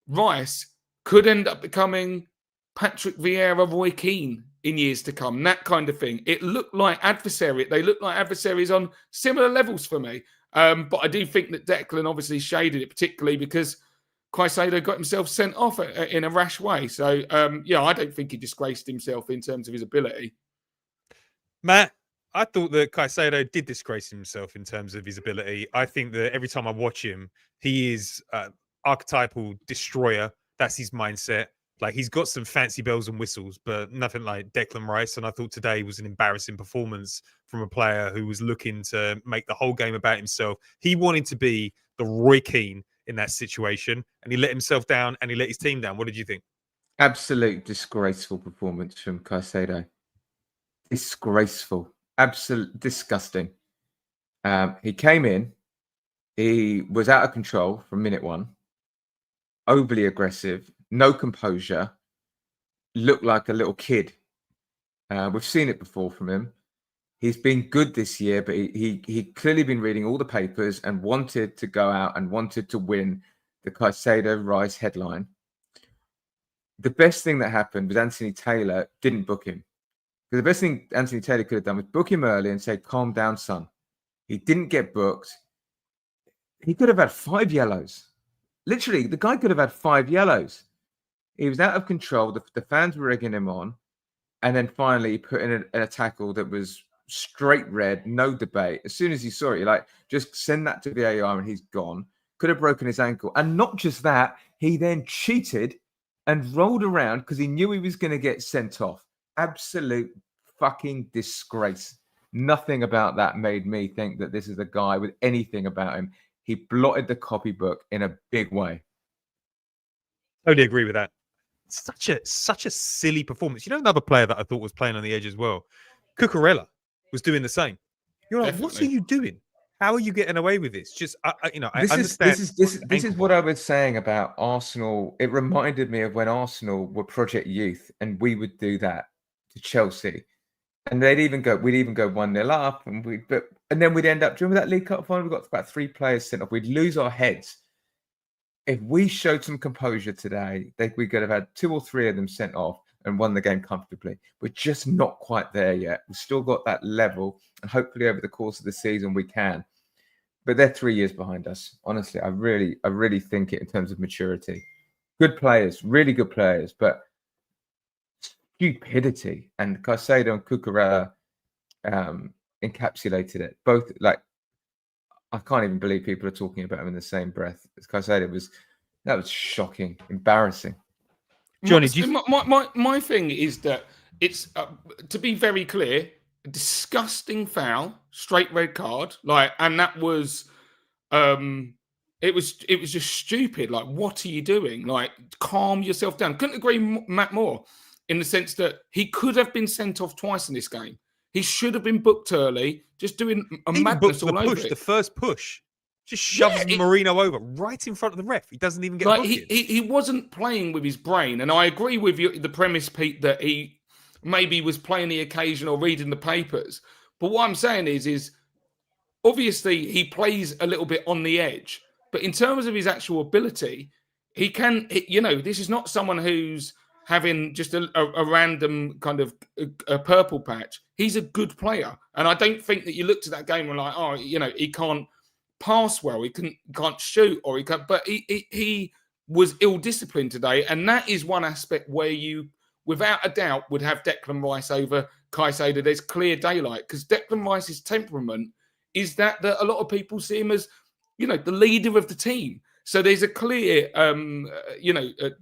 Rice could end up becoming Patrick Vieira, Roy Keane in years to come, that kind of thing. They look like adversaries on similar levels for me. But I do think that Declan obviously shaded it, particularly because Caicedo got himself sent off in a rash way. So, I don't think he disgraced himself in terms of his ability. Matt, I thought that Caicedo did disgrace himself in terms of his ability. I think that every time I watch him, he is archetypal destroyer. That's his mindset. Like, he's got some fancy bells and whistles, but nothing like Declan Rice. And I thought today was an embarrassing performance from a player who was looking to make the whole game about himself. He wanted to be the Roy Keane in that situation, and he let himself down and he let his team down. What did you think? Absolute disgraceful performance from Caicedo. Disgraceful. Absolute disgusting. He came in. He was out of control from minute one. Overly aggressive. No composure. Looked like a little kid. We've seen it before from him. He's been good this year, but he clearly been reading all the papers and wanted to go out and wanted to win the Caicedo Rice headline. The best thing that happened was Anthony Taylor didn't book him. Because the best thing Anthony Taylor could have done was book him early and say, calm down, son. He didn't get booked. He could have had 5 yellows. Literally, the guy could have had 5 yellows. He was out of control. The fans were egging him on. And then finally, he put in a tackle that was straight red, no debate. As soon as he saw it, you're like, just send that to VAR and he's gone. Could have broken his ankle. And not just that, he then cheated and rolled around because he knew he was going to get sent off. Absolute fucking disgrace. Nothing about that made me think that this is a guy with anything about him. He blotted the copybook in a big way. Totally agree with that. Such a silly performance. You know, another player that I thought was playing on the edge as well, Cucurella, was doing the same. You're like, what are you doing? How are you getting away with this? Just, I understand. This is what I was saying about Arsenal. It reminded me of when Arsenal were Project Youth, and we would do that to Chelsea, and we'd even go 1-0 up, and then we'd end up. Do you remember that League Cup final? We got about 3 players sent off. We'd lose our heads. If we showed some composure today, we could have had 2 or 3 of them sent off and won the game comfortably. We're just not quite there yet. We've still got that level, and hopefully over the course of the season we can. But they're 3 years behind us. Honestly, I really think it in terms of maturity. Good players, really good players, but stupidity. And Caicedo and Cucurella encapsulated it. Both, like, I can't even believe people are talking about him in the same breath. As Caicedo that was shocking, embarrassing. Johnny, my thing is that it's to be very clear, a disgusting foul, straight red card, and that was, it was just stupid. Like, what are you doing? Like, calm yourself down. Couldn't agree, Matt, more in the sense that he could have been sent off twice in this game. He should have been booked early, just doing a madness all over it. The first push just shoves Marino over right in front of the ref. He doesn't even get booked. He wasn't playing with his brain. And I agree with you, the premise, Pete, that he maybe was playing the occasion or reading the papers. But what I'm saying is obviously he plays a little bit on the edge. But in terms of his actual ability, he can, this is not someone who's having just a random kind of a purple patch. He's a good player. And I don't think that you looked at that game and like, oh, he can't pass well, he can't shoot, or he can't, but he was ill-disciplined today. And that is one aspect where you, without a doubt, would have Declan Rice over Caicedo. There's clear daylight, because Declan Rice's temperament is that a lot of people see him as, the leader of the team. So there's a clear,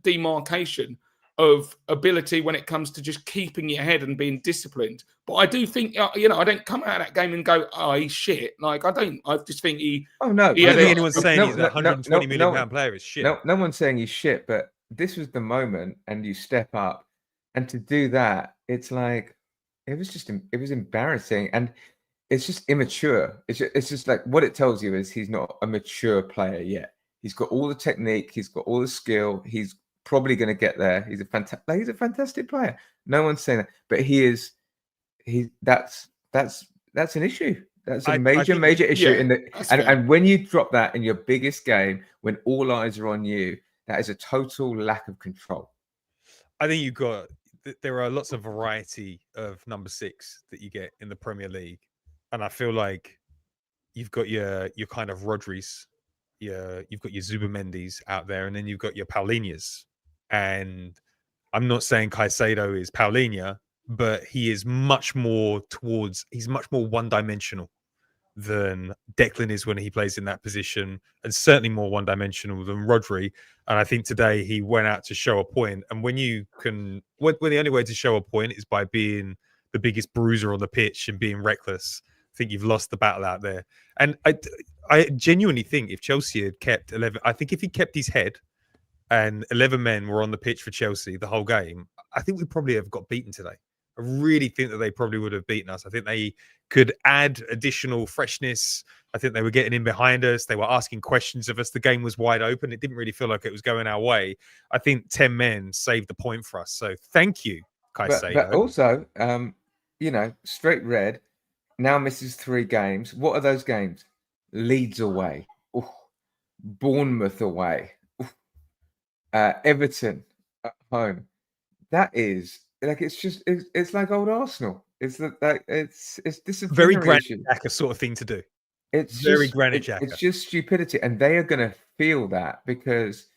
demarcation of ability when it comes to just keeping your head and being disciplined. But I do think, I don't come out of that game and go, oh, he's shit. Like, I don't. I just think he... Oh, no. I don't think anyone's saying he's a £120 million player is shit. No one's saying he's shit, but this was the moment, and you step up. And to do that, it's like, it was embarrassing. And it's just immature. It's just like, what it tells you is he's not a mature player yet. He's got all the technique. He's got all the skill. He's probably going to get there. He's a fantastic player. No one's saying that, but that's an issue. That's a major issue. And when you drop that in your biggest game, when all eyes are on you, that is a total lack of control. I think there are lots of variety of number 6 that you get in the Premier League, and I feel like you've got your kind of Rodris, you've got your Zubimendis out there, and then you've got your Paulinhas. And I'm not saying Caicedo is Paulinho, but he is much more one-dimensional than Declan is when he plays in that position, and certainly more one-dimensional than Rodri. And I think today he went out to show a point. And when the only way to show a point is by being the biggest bruiser on the pitch and being reckless, I think you've lost the battle out there. And I genuinely think if Chelsea had kept 11, I think if he kept his head and 11 men were on the pitch for Chelsea the whole game, I think we probably have got beaten today. I really think that they probably would have beaten us. I think they could add additional freshness. I think they were getting in behind us. They were asking questions of us. The game was wide open. It didn't really feel like it was going our way. I think 10 men saved the point for us. So thank you, Caicedo. But also, straight red now misses 3 games. What are those games? Leeds away. Oof. Bournemouth away. Oof. Everton at home. That is like it's like old Arsenal. It's disciplinary. Very Granit Xhaka sort of thing to do. It's very just, Granit Xhaka. It's just stupidity, and they are going to feel that because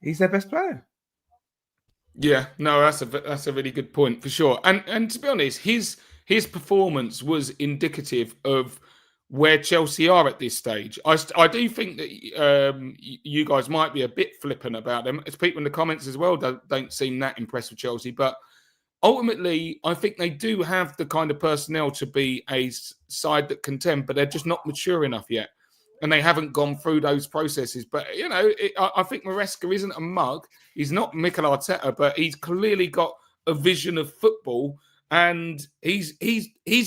he's their best player. Yeah, no, that's a really good point for sure. And to be honest, his performance was indicative of where Chelsea are at this stage. I do think that you guys might be a bit flippant about them. As people in the comments as well don't seem that impressed with Chelsea, but ultimately, I think they do have the kind of personnel to be a side that contend, but they're just not mature enough yet. And they haven't gone through those processes. But, I think Maresca isn't a mug. He's not Mikel Arteta, but he's clearly got a vision of football. And he's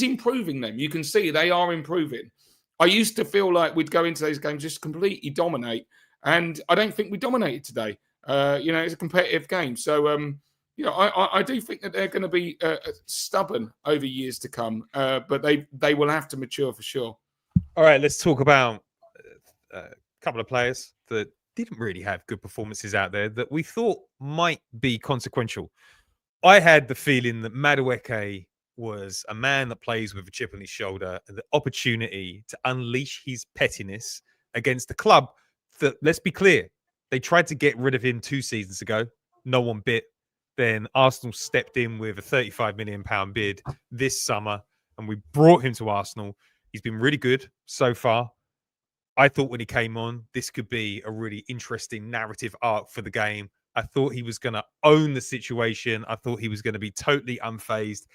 improving them. You can see they are improving. I used to feel like we'd go into those games just completely dominate. And I don't think we dominated today. It's a competitive game. So, I do think that they're going to be stubborn over years to come. But they will have to mature for sure. All right, let's talk about a couple of players that didn't really have good performances out there that we thought might be consequential. I had the feeling that Madueke was a man that plays with a chip on his shoulder, and the opportunity to unleash his pettiness against the club that, let's be clear, they tried to get rid of him 2 seasons ago. No one bit. Then Arsenal stepped in with a £35 million bid this summer, and we brought him to Arsenal. He's been really good so far. I thought when he came on, this could be a really interesting narrative arc for the game. I thought he was going to own the situation. I thought he was going to be totally unfazed.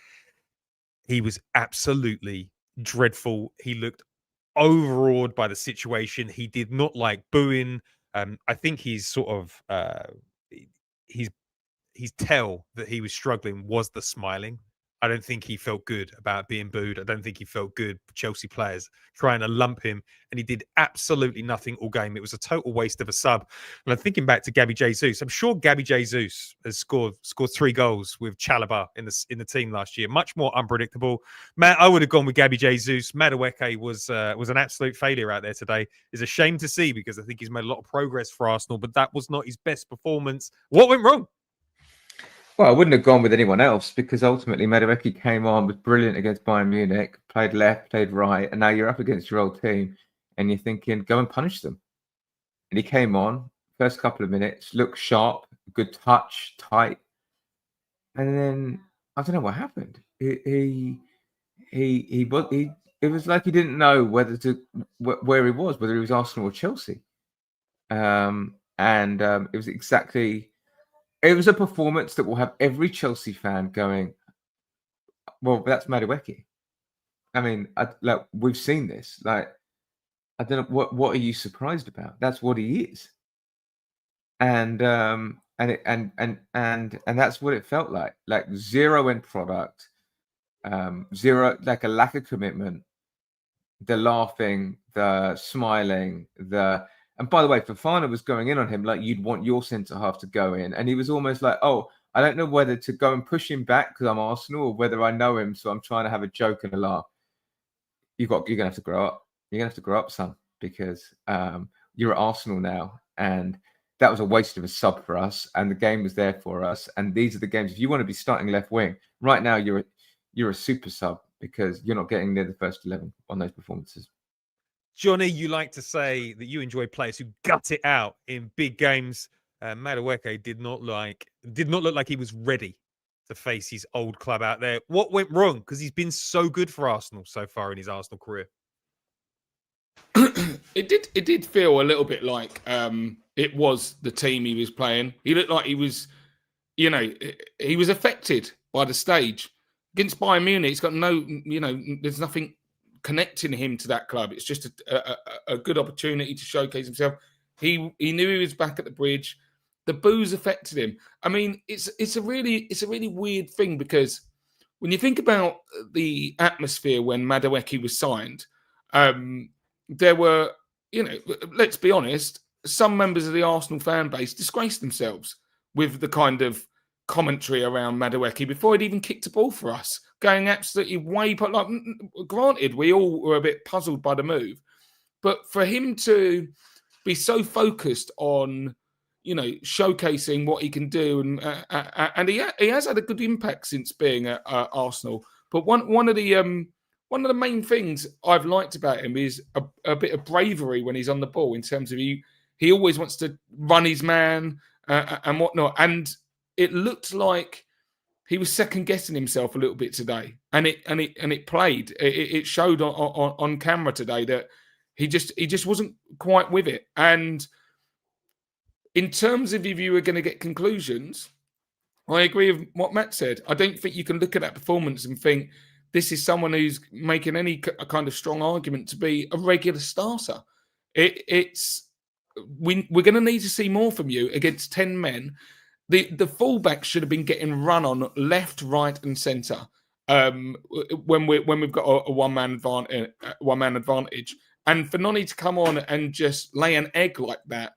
He was absolutely dreadful. He looked overawed by the situation. He did not like booing. I think he's sort of his tell that he was struggling was the smiling. I don't think he felt good about being booed. I don't think he felt good for Chelsea players trying to lump him, and he did absolutely nothing all game. It was a total waste of a sub. And I'm thinking back to Gabby Jesus. I'm sure Gabby Jesus has scored 3 goals with Chalobah in the team last year. Much more unpredictable. Matt, I would have gone with Gabby Jesus. Madueke was an absolute failure out there today. It's a shame to see because I think he's made a lot of progress for Arsenal, but that was not his best performance. What went wrong? Well, I wouldn't have gone with anyone else because ultimately Madueke came on, was brilliant against Bayern Munich, played left, played right, and now you're up against your old team and you're thinking, go and punish them. And he came on, first couple of minutes, looked sharp, good touch, tight. And then I don't know what happened. It was like he didn't know where he was, whether he was Arsenal or Chelsea. It was exactly... It was a performance that will have every Chelsea fan going, well, that's Madueke. I mean, we've seen this. Like, I don't know what are you surprised about? That's what he is, and that's what it felt like zero end product, zero, like a lack of commitment, the laughing, the smiling, And by the way, Fofana was going in on him like you'd want your centre-half to go in. And he was almost like, oh, I don't know whether to go and push him back because I'm Arsenal or whether I know him, so I'm trying to have a joke and a laugh. You're going to have to grow up. You're going to have to grow up, son, because you're at Arsenal now. And that was a waste of a sub for us. And the game was there for us. And these are the games. If you want to be starting left wing, right now you're a super sub because you're not getting near the first 11 on those performances. Johnny, you like to say that you enjoy players who gut it out in big games. Madueke did not look like he was ready to face his old club out there. What went wrong? Because he's been so good for Arsenal so far in his Arsenal career. It did feel a little bit like it was the team he was playing. He looked like he was, he was affected by the stage. Against Bayern Munich, he's got there's nothing connecting him to that club. It's just a good opportunity to showcase himself. He knew he was back at the bridge. The boos affected him. I mean, it's a really weird thing, because when you think about the atmosphere when Madueke was signed, there were, let's be honest, some members of the Arsenal fan base disgraced themselves with the kind of commentary around Madueke before he'd even kicked a ball for us, going absolutely way. Like, granted, we all were a bit puzzled by the move, but for him to be so focused on, showcasing what he can do, and he has had a good impact since being at Arsenal. But one of the main things I've liked about him is a bit of bravery when he's on the ball, in terms of he always wants to run his man and whatnot. And it looked like he was second guessing himself a little bit today, and it played. It showed on camera today that he just wasn't quite with it. And in terms of if you were going to get conclusions, I agree with what Matt said. I don't think you can look at that performance and think this is someone who's making any kind of strong argument to be a regular starter. We're going to need to see more from you against 10 men. The fullbacks should have been getting run on left, right, and centre when we've got a one-man advantage. And for Noni to come on and just lay an egg like that,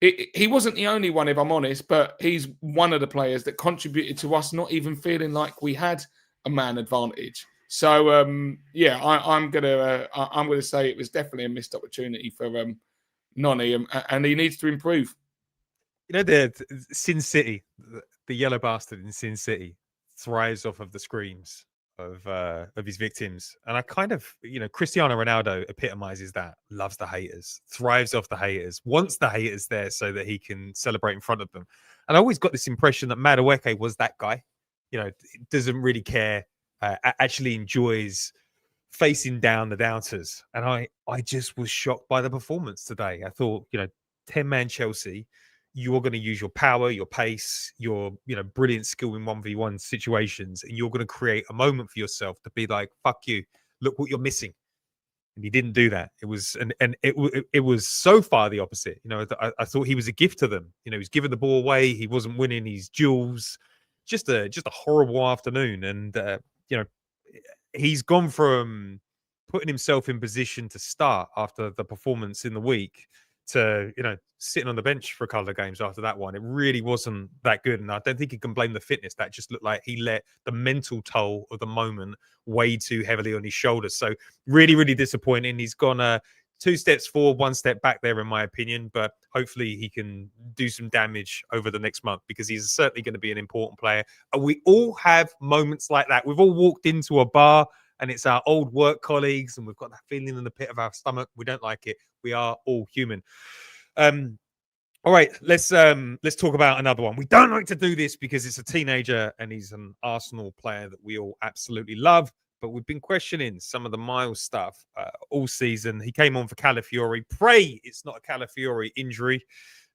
he wasn't the only one, if I'm honest, but he's one of the players that contributed to us not even feeling like we had a man advantage. So I'm gonna say it was definitely a missed opportunity for Noni, and he needs to improve. The Sin City, the yellow bastard in Sin City, thrives off of the screams of his victims, and I kind of, Cristiano Ronaldo epitomizes that. Loves the haters, thrives off the haters, wants the haters there so that he can celebrate in front of them. And I always got this impression that Madueke was that guy. Doesn't really care, actually enjoys facing down the doubters. And I just was shocked by the performance today. I thought, 10-man Chelsea, you're going to use your power, your pace, your brilliant skill in 1v1 situations, and you're going to create a moment for yourself to be like, fuck you, look what you're missing. And he didn't do that. It was it was so far the opposite. I thought he was a gift to them. He was giving the ball away. He wasn't winning his duels. Just a horrible afternoon. And he's gone from putting himself in position to start after the performance in the week to sitting on the bench for a couple of games after that one. It really wasn't that good, and I don't think you can blame the fitness. That just looked like he let the mental toll of the moment weigh too heavily on his shoulders. So really, really disappointing. He's gone 2 steps forward, 1 step back there, in my opinion. But hopefully he can do some damage over the next month, because he's certainly going to be an important player. And we all have moments like that. We've all walked into a bar and it's our old work colleagues, and we've got that feeling in the pit of our stomach. We don't like it. We are all human. All right, let's talk about another one. We don't like to do this because it's a teenager and he's an Arsenal player that we all absolutely love. But we've been questioning some of the Miles stuff all season. He came on for Calafiori. Pray it's not a Calafiori injury.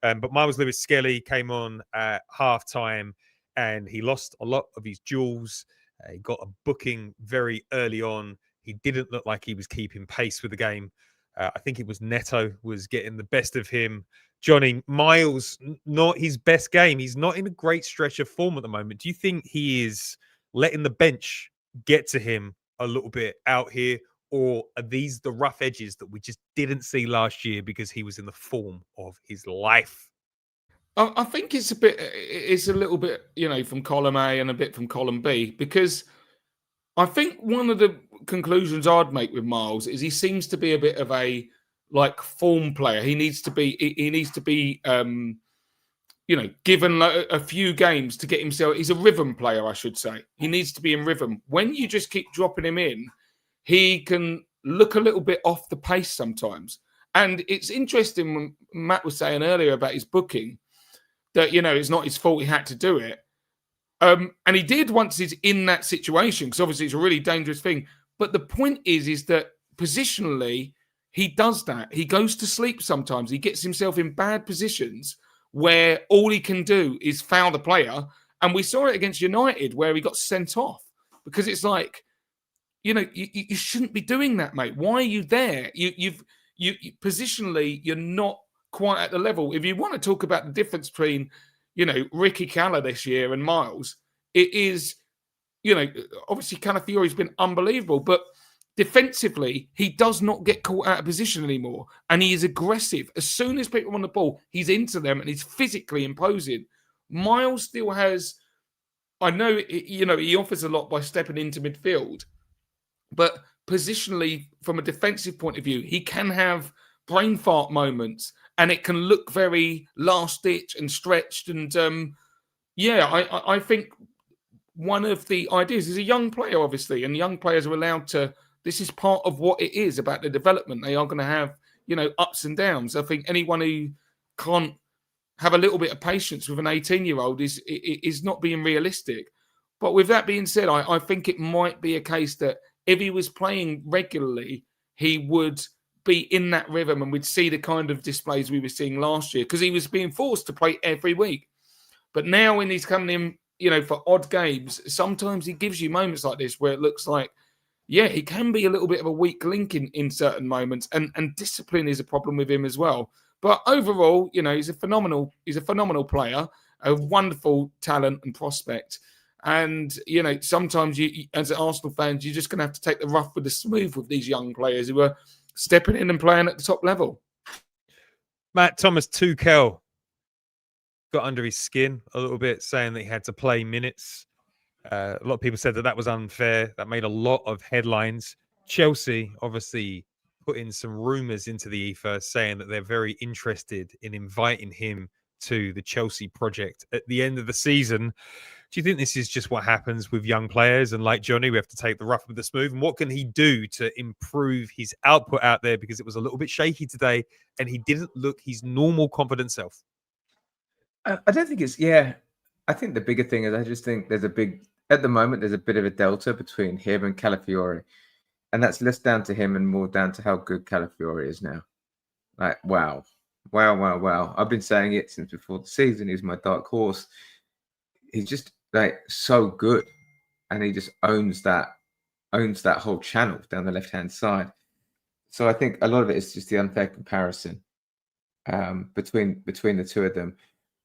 But Miles Lewis-Skelly came on at half-time and he lost a lot of his duels. He got a booking very early on. He didn't look like he was keeping pace with the game. I think it was Neto was getting the best of him. Johnny, Miles, not his best game. He's not in a great stretch of form at the moment. Do you think he is letting the bench get to him a little bit out here? Or are these the rough edges that we just didn't see last year because he was in the form of his life? I think it's a little bit, from column A and a bit from column B, because I think one of the conclusions I'd make with Miles is he seems to be a bit of a form player. He needs to be given a few games to get himself. He's a rhythm player, I should say. He needs to be in rhythm. When you just keep dropping him in, he can look a little bit off the pace sometimes. And it's interesting when Matt was saying earlier about his booking that, it's not his fault he had to do it. And he did once he's in that situation, because obviously it's a really dangerous thing. But the point is that positionally, he does that. He goes to sleep sometimes. He gets himself in bad positions where all he can do is foul the player. And we saw it against United where he got sent off because it's like, you shouldn't be doing that, mate. Why are you there? You positionally, you're not quite at the level. If you want to talk about the difference between, Ricky Calla this year and Miles, it is, obviously Calafiori's been unbelievable, but defensively, he does not get caught out of position anymore. And he is aggressive. As soon as people are on the ball, he's into them and he's physically imposing. Miles still has, I know, he offers a lot by stepping into midfield, but positionally, from a defensive point of view, he can have brain fart moments and it can look very last ditch and stretched. And I think one of the ideas is a young player, obviously, and young players are allowed to, this is part of what it is about the development. They are going to have, ups and downs. I think anyone who can't have a little bit of patience with an 18-year-old is not being realistic. But with that being said, I think it might be a case that if he was playing regularly, he would be in that rhythm and we'd see the kind of displays we were seeing last year because he was being forced to play every week. But now when he's coming in, for odd games, sometimes he gives you moments like this where it looks like, yeah, he can be a little bit of a weak link in certain moments, and discipline is a problem with him as well. But overall, he's a phenomenal player, a wonderful talent and prospect. And, sometimes you, as Arsenal fans, you're just going to have to take the rough with the smooth with these young players who are stepping in and playing at the top level. Matt Thomas Tuchel got under his skin a little bit, saying that he had to play minutes. A lot of people said that was unfair. That made a lot of headlines. Chelsea obviously put in some rumours into the ether saying that they're very interested in inviting him to the Chelsea project at the end of the season. Do you think this is just what happens with young players? And like Johnny, we have to take the rough with the smooth. And what can he do to improve his output out there? Because it was a little bit shaky today and he didn't look his normal confident self. I don't think it's, I think the bigger thing is I just think there's a bit of a delta between him and Calafiori. And that's less down to him and more down to how good Calafiori is now. Like, wow. I've been saying it since before the season. He's my dark horse. He's just like so good. And he just owns that whole channel down the left-hand side. So I think a lot of it is just the unfair comparison between the two of them.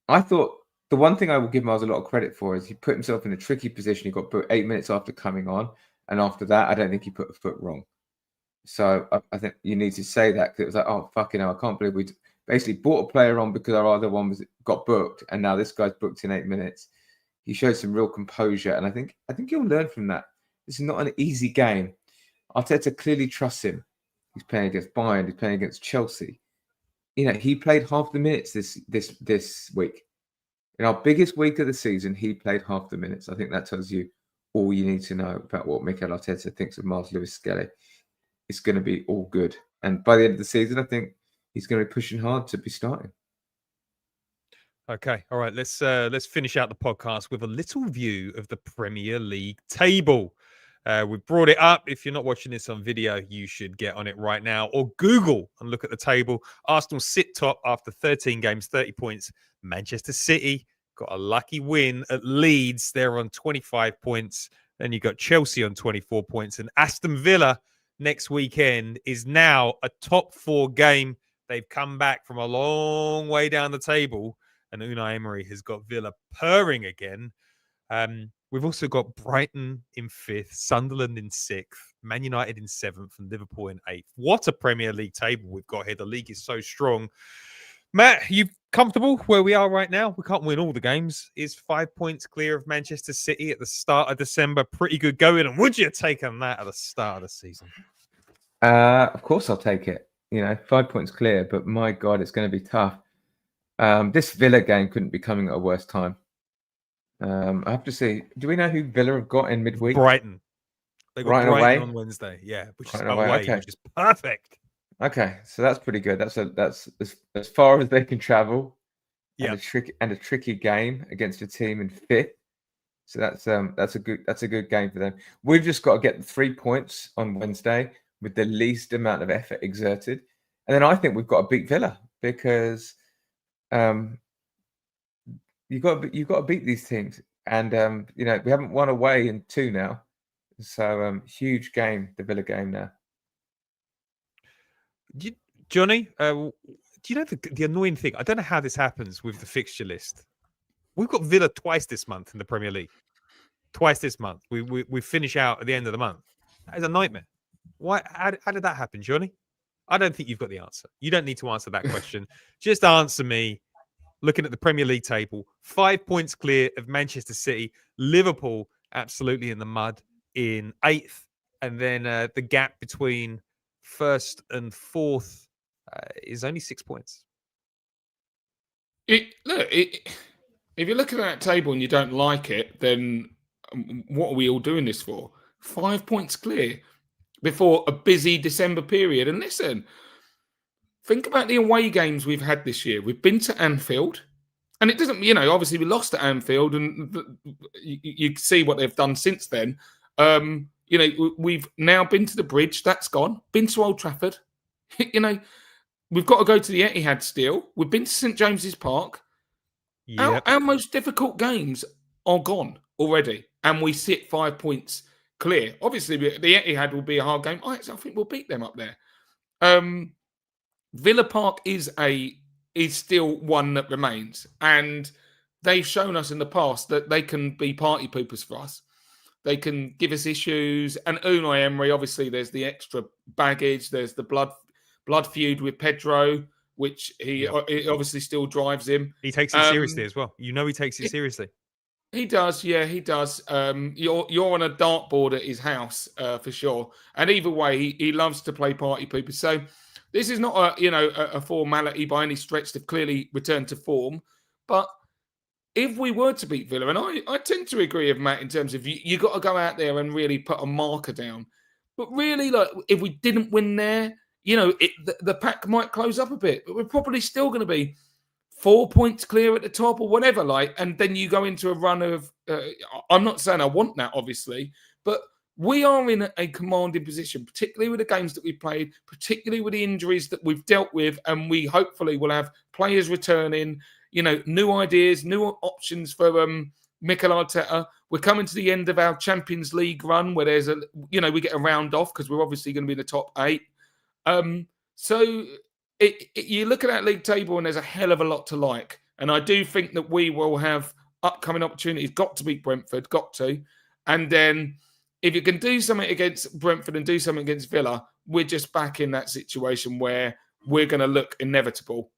I thought the one thing I will give Miles a lot of credit for is he put himself in a tricky position. He got put 8 minutes after coming on. And after that, I don't think he put a foot wrong. So I think you need to say that because it was like, oh, fucking hell, I can't believe we basically brought a player on because our other one got booked. And now this guy's booked in 8 minutes. He showed some real composure. And I think he'll learn from that. This is not an easy game. Arteta clearly trusts him. He's playing against Bayern. He's playing against Chelsea. He played half the minutes this week. In our biggest week of the season, he played half the minutes. I think that tells you all you need to know about what Mikel Arteta thinks of Miles Lewis-Skelly. It's going to be all good. And by the end of the season, I think he's going to be pushing hard to be starting. Okay. All right. Let's finish out the podcast with a little view of the Premier League table. We brought it up. If you're not watching this on video, you should get on it right now or Google and look at the table. Arsenal sit top after 13 games, 30 points. Manchester City got a lucky win at Leeds. They're on 25 points. Then you got Chelsea on 24 points. And Aston Villa next weekend is now a top 4 game. They've come back from a long way down the table. And Unai Emery has got Villa purring again. We've also got Brighton in 5th, Sunderland in 6th, Man United in 7th, and Liverpool in 8th. What a Premier League table we've got here. The league is so strong. Matt, are you comfortable where we are right now? We can't win all the games. Is 5 points clear of Manchester City at the start of December pretty good going? And would you have taken that at the start of the season? Of course I'll take it. 5 points clear, but my God, it's going to be tough. This Villa game couldn't be coming at a worse time. I have to say, do we know who Villa have got in midweek? Brighton. They got Brighton Brighton away? on Wednesday. Yeah, which is Brighton away, away, okay. which is perfect. Okay, so that's pretty good. That's as far as they can travel. Yeah, and a tricky game against a team in 5th. So that's a good game for them. We've just got to get the 3 points on Wednesday. with the least amount of effort exerted. And then I think we've got to beat Villa because you've got to beat these teams. And we haven't won away in 2 now. So huge game, the Villa game now. Johnny, do you know the annoying thing? I don't know how this happens with the fixture list. We've got Villa twice this month in the Premier League. Twice this month. We finish out at the end of the month. That is a nightmare. Why? How did that happen, Johnny? I don't think you've got the answer. You don't need to answer that question. Just answer me. Looking at the Premier League table, 5 points clear of Manchester City. Liverpool absolutely in the mud in 8th. And then the gap between 1st and 4th is only 6 points. If you're looking at that table and you don't like it, then what are we all doing this for? 5 points clear before a busy December period. And listen, think about the away games we've had this year. We've been to Anfield, and it doesn't, obviously we lost at Anfield, and you see what they've done since then. We've now been to the Bridge, that's gone. Been to Old Trafford. We've got to go to the Etihad still. We've been to St James's Park. Yep. Our most difficult games are gone already, and we sit 5 points clear. Obviously, the Etihad will be a hard game. I think we'll beat them up there. Villa Park is still one that remains, and they've shown us in the past that they can be party poopers for us. They can give us issues, and Unai Emery, obviously, there's the extra baggage. There's the blood feud with Pedro, which he obviously still drives him. He takes it seriously as well. He takes it seriously. He does, yeah, he does. You're on a dartboard at his house for sure, and either way, he loves to play party poopers. So this is not a formality by any stretch. They've clearly returned to form, but if we were to beat Villa, and I tend to agree with Matt in terms of you got to go out there and really put a marker down. But really, like if we didn't win there, the pack might close up a bit, but we're probably still going to be 4 points clear at the top or whatever. And then you go into a run of. I'm not saying I want that, obviously, but we are in a commanding position, particularly with the games that we've played, particularly with the injuries that we've dealt with, and we hopefully will have players returning. New ideas, new options for Mikel Arteta. We're coming to the end of our Champions League run where there's we get a round off because we're obviously going to be in the top 8. So you look at that league table and there's a hell of a lot to like. And I do think that we will have upcoming opportunities, got to beat Brentford, got to. And then if you can do something against Brentford and do something against Villa, we're just back in that situation where we're going to look inevitable.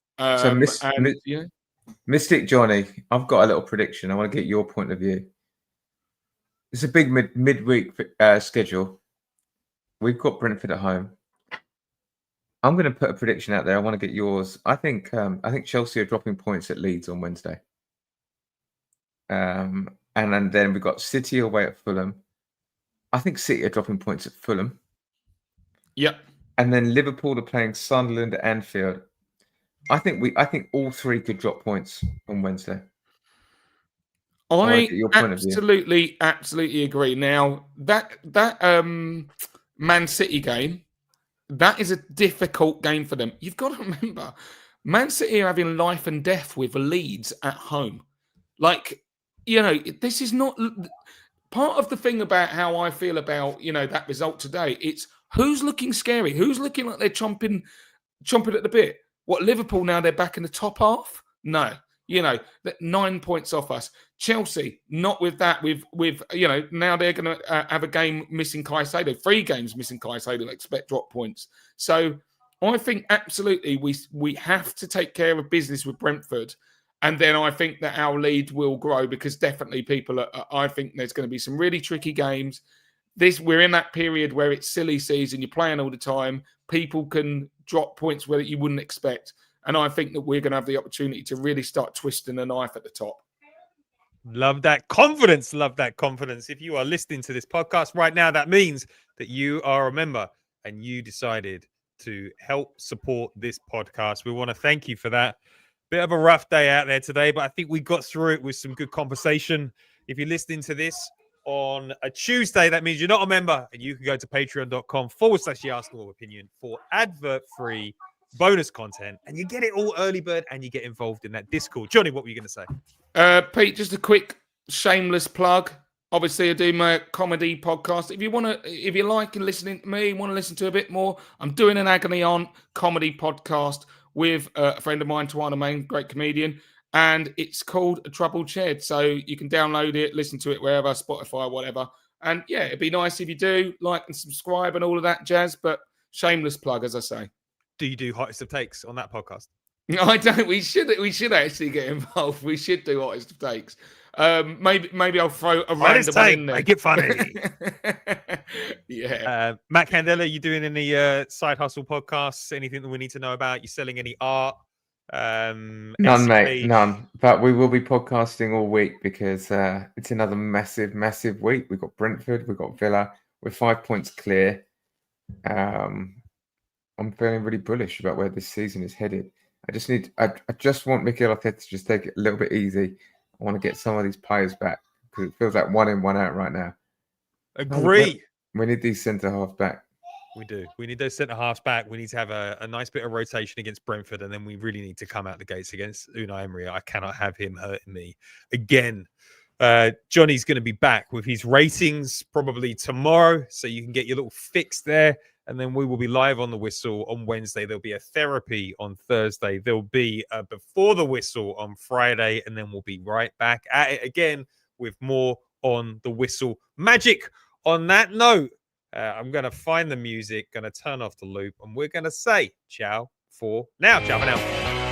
Mystic Johnny, I've got a little prediction. I want to get your point of view. It's a big midweek schedule. We've got Brentford at home. I'm going to put a prediction out there. I want to get yours. I think Chelsea are dropping points at Leeds on Wednesday. And then we've got City away at Fulham. I think City are dropping points at Fulham. Yep. And then Liverpool are playing Sunderland at Anfield. I think all 3 could drop points on Wednesday. I absolutely agree. Now that Man City game, that is a difficult game for them. You've got to remember, Man City are having life and death with Leeds at home. This is not part of the thing about how I feel about that result today. It's who's looking scary, who's looking like they're chomping at the bit. What, Liverpool now they're back in the top half? No. 9 points off us. Chelsea, not with that. Now they're going to have a game missing Caicedo, 3 games missing Caicedo, expect drop points. So I think absolutely we have to take care of business with Brentford. And then I think that our lead will grow because definitely I think there's going to be some really tricky games. We're in that period where it's silly season. You're playing all the time. People can drop points where you wouldn't expect. And I think that we're going to have the opportunity to really start twisting the knife at the top. Love that confidence. Love that confidence. If you are listening to this podcast right now, that means that you are a member and you decided to help support this podcast. We want to thank you for that. Bit of a rough day out there today, but I think we got through it with some good conversation. If you're listening to this on a Tuesday. That means you're not a member, and you can go to patreon.com/the Arsenal Opinion for advert-free bonus content, and you get it all early bird, and you get involved in that Discord. Johnny, what were you going to say? Pete, just a quick shameless plug. Obviously, I do my comedy podcast. If you like and listening to me, want to listen to a bit more, I'm doing an Agony Aunt comedy podcast with a friend of mine, Tawana Main, great comedian, and it's called A Troubled Shed. So you can download it, listen to it wherever, Spotify, whatever. And yeah, it'd be nice if you do like and subscribe and all of that jazz. But shameless plug, as I say. Do you do hottest of takes on that podcast? No, I don't. We should actually get involved. We should do hottest of takes. Maybe I'll throw a random one in there. Make it funny. Yeah. Matt Candela, you doing any side hustle podcasts? Anything that we need to know about? You selling any art? None, mate, none. But we will be podcasting all week because it's another massive, massive week. We've got Brentford, we've got Villa. We're 5 points clear. I'm feeling really bullish about where this season is headed. I just want Mikel Arteta to just take it a little bit easy. I want to get some of these players back because it feels like one in, one out right now. Agree. We need these centre halves back. We do. We need those centre halves back. We need to have a nice bit of rotation against Brentford, and then we really need to come out the gates against Unai Emery. I cannot have him hurting me again. Johnny's going to be back with his ratings probably tomorrow, so you can get your little fix there. And then we will be live on the whistle on Wednesday. There'll be a therapy on Thursday. There'll be a before the whistle on Friday. And then we'll be right back at it again with more on the whistle magic. On that note, I'm going to find the music, going to turn off the loop, and we're going to say ciao for now. Ciao for now.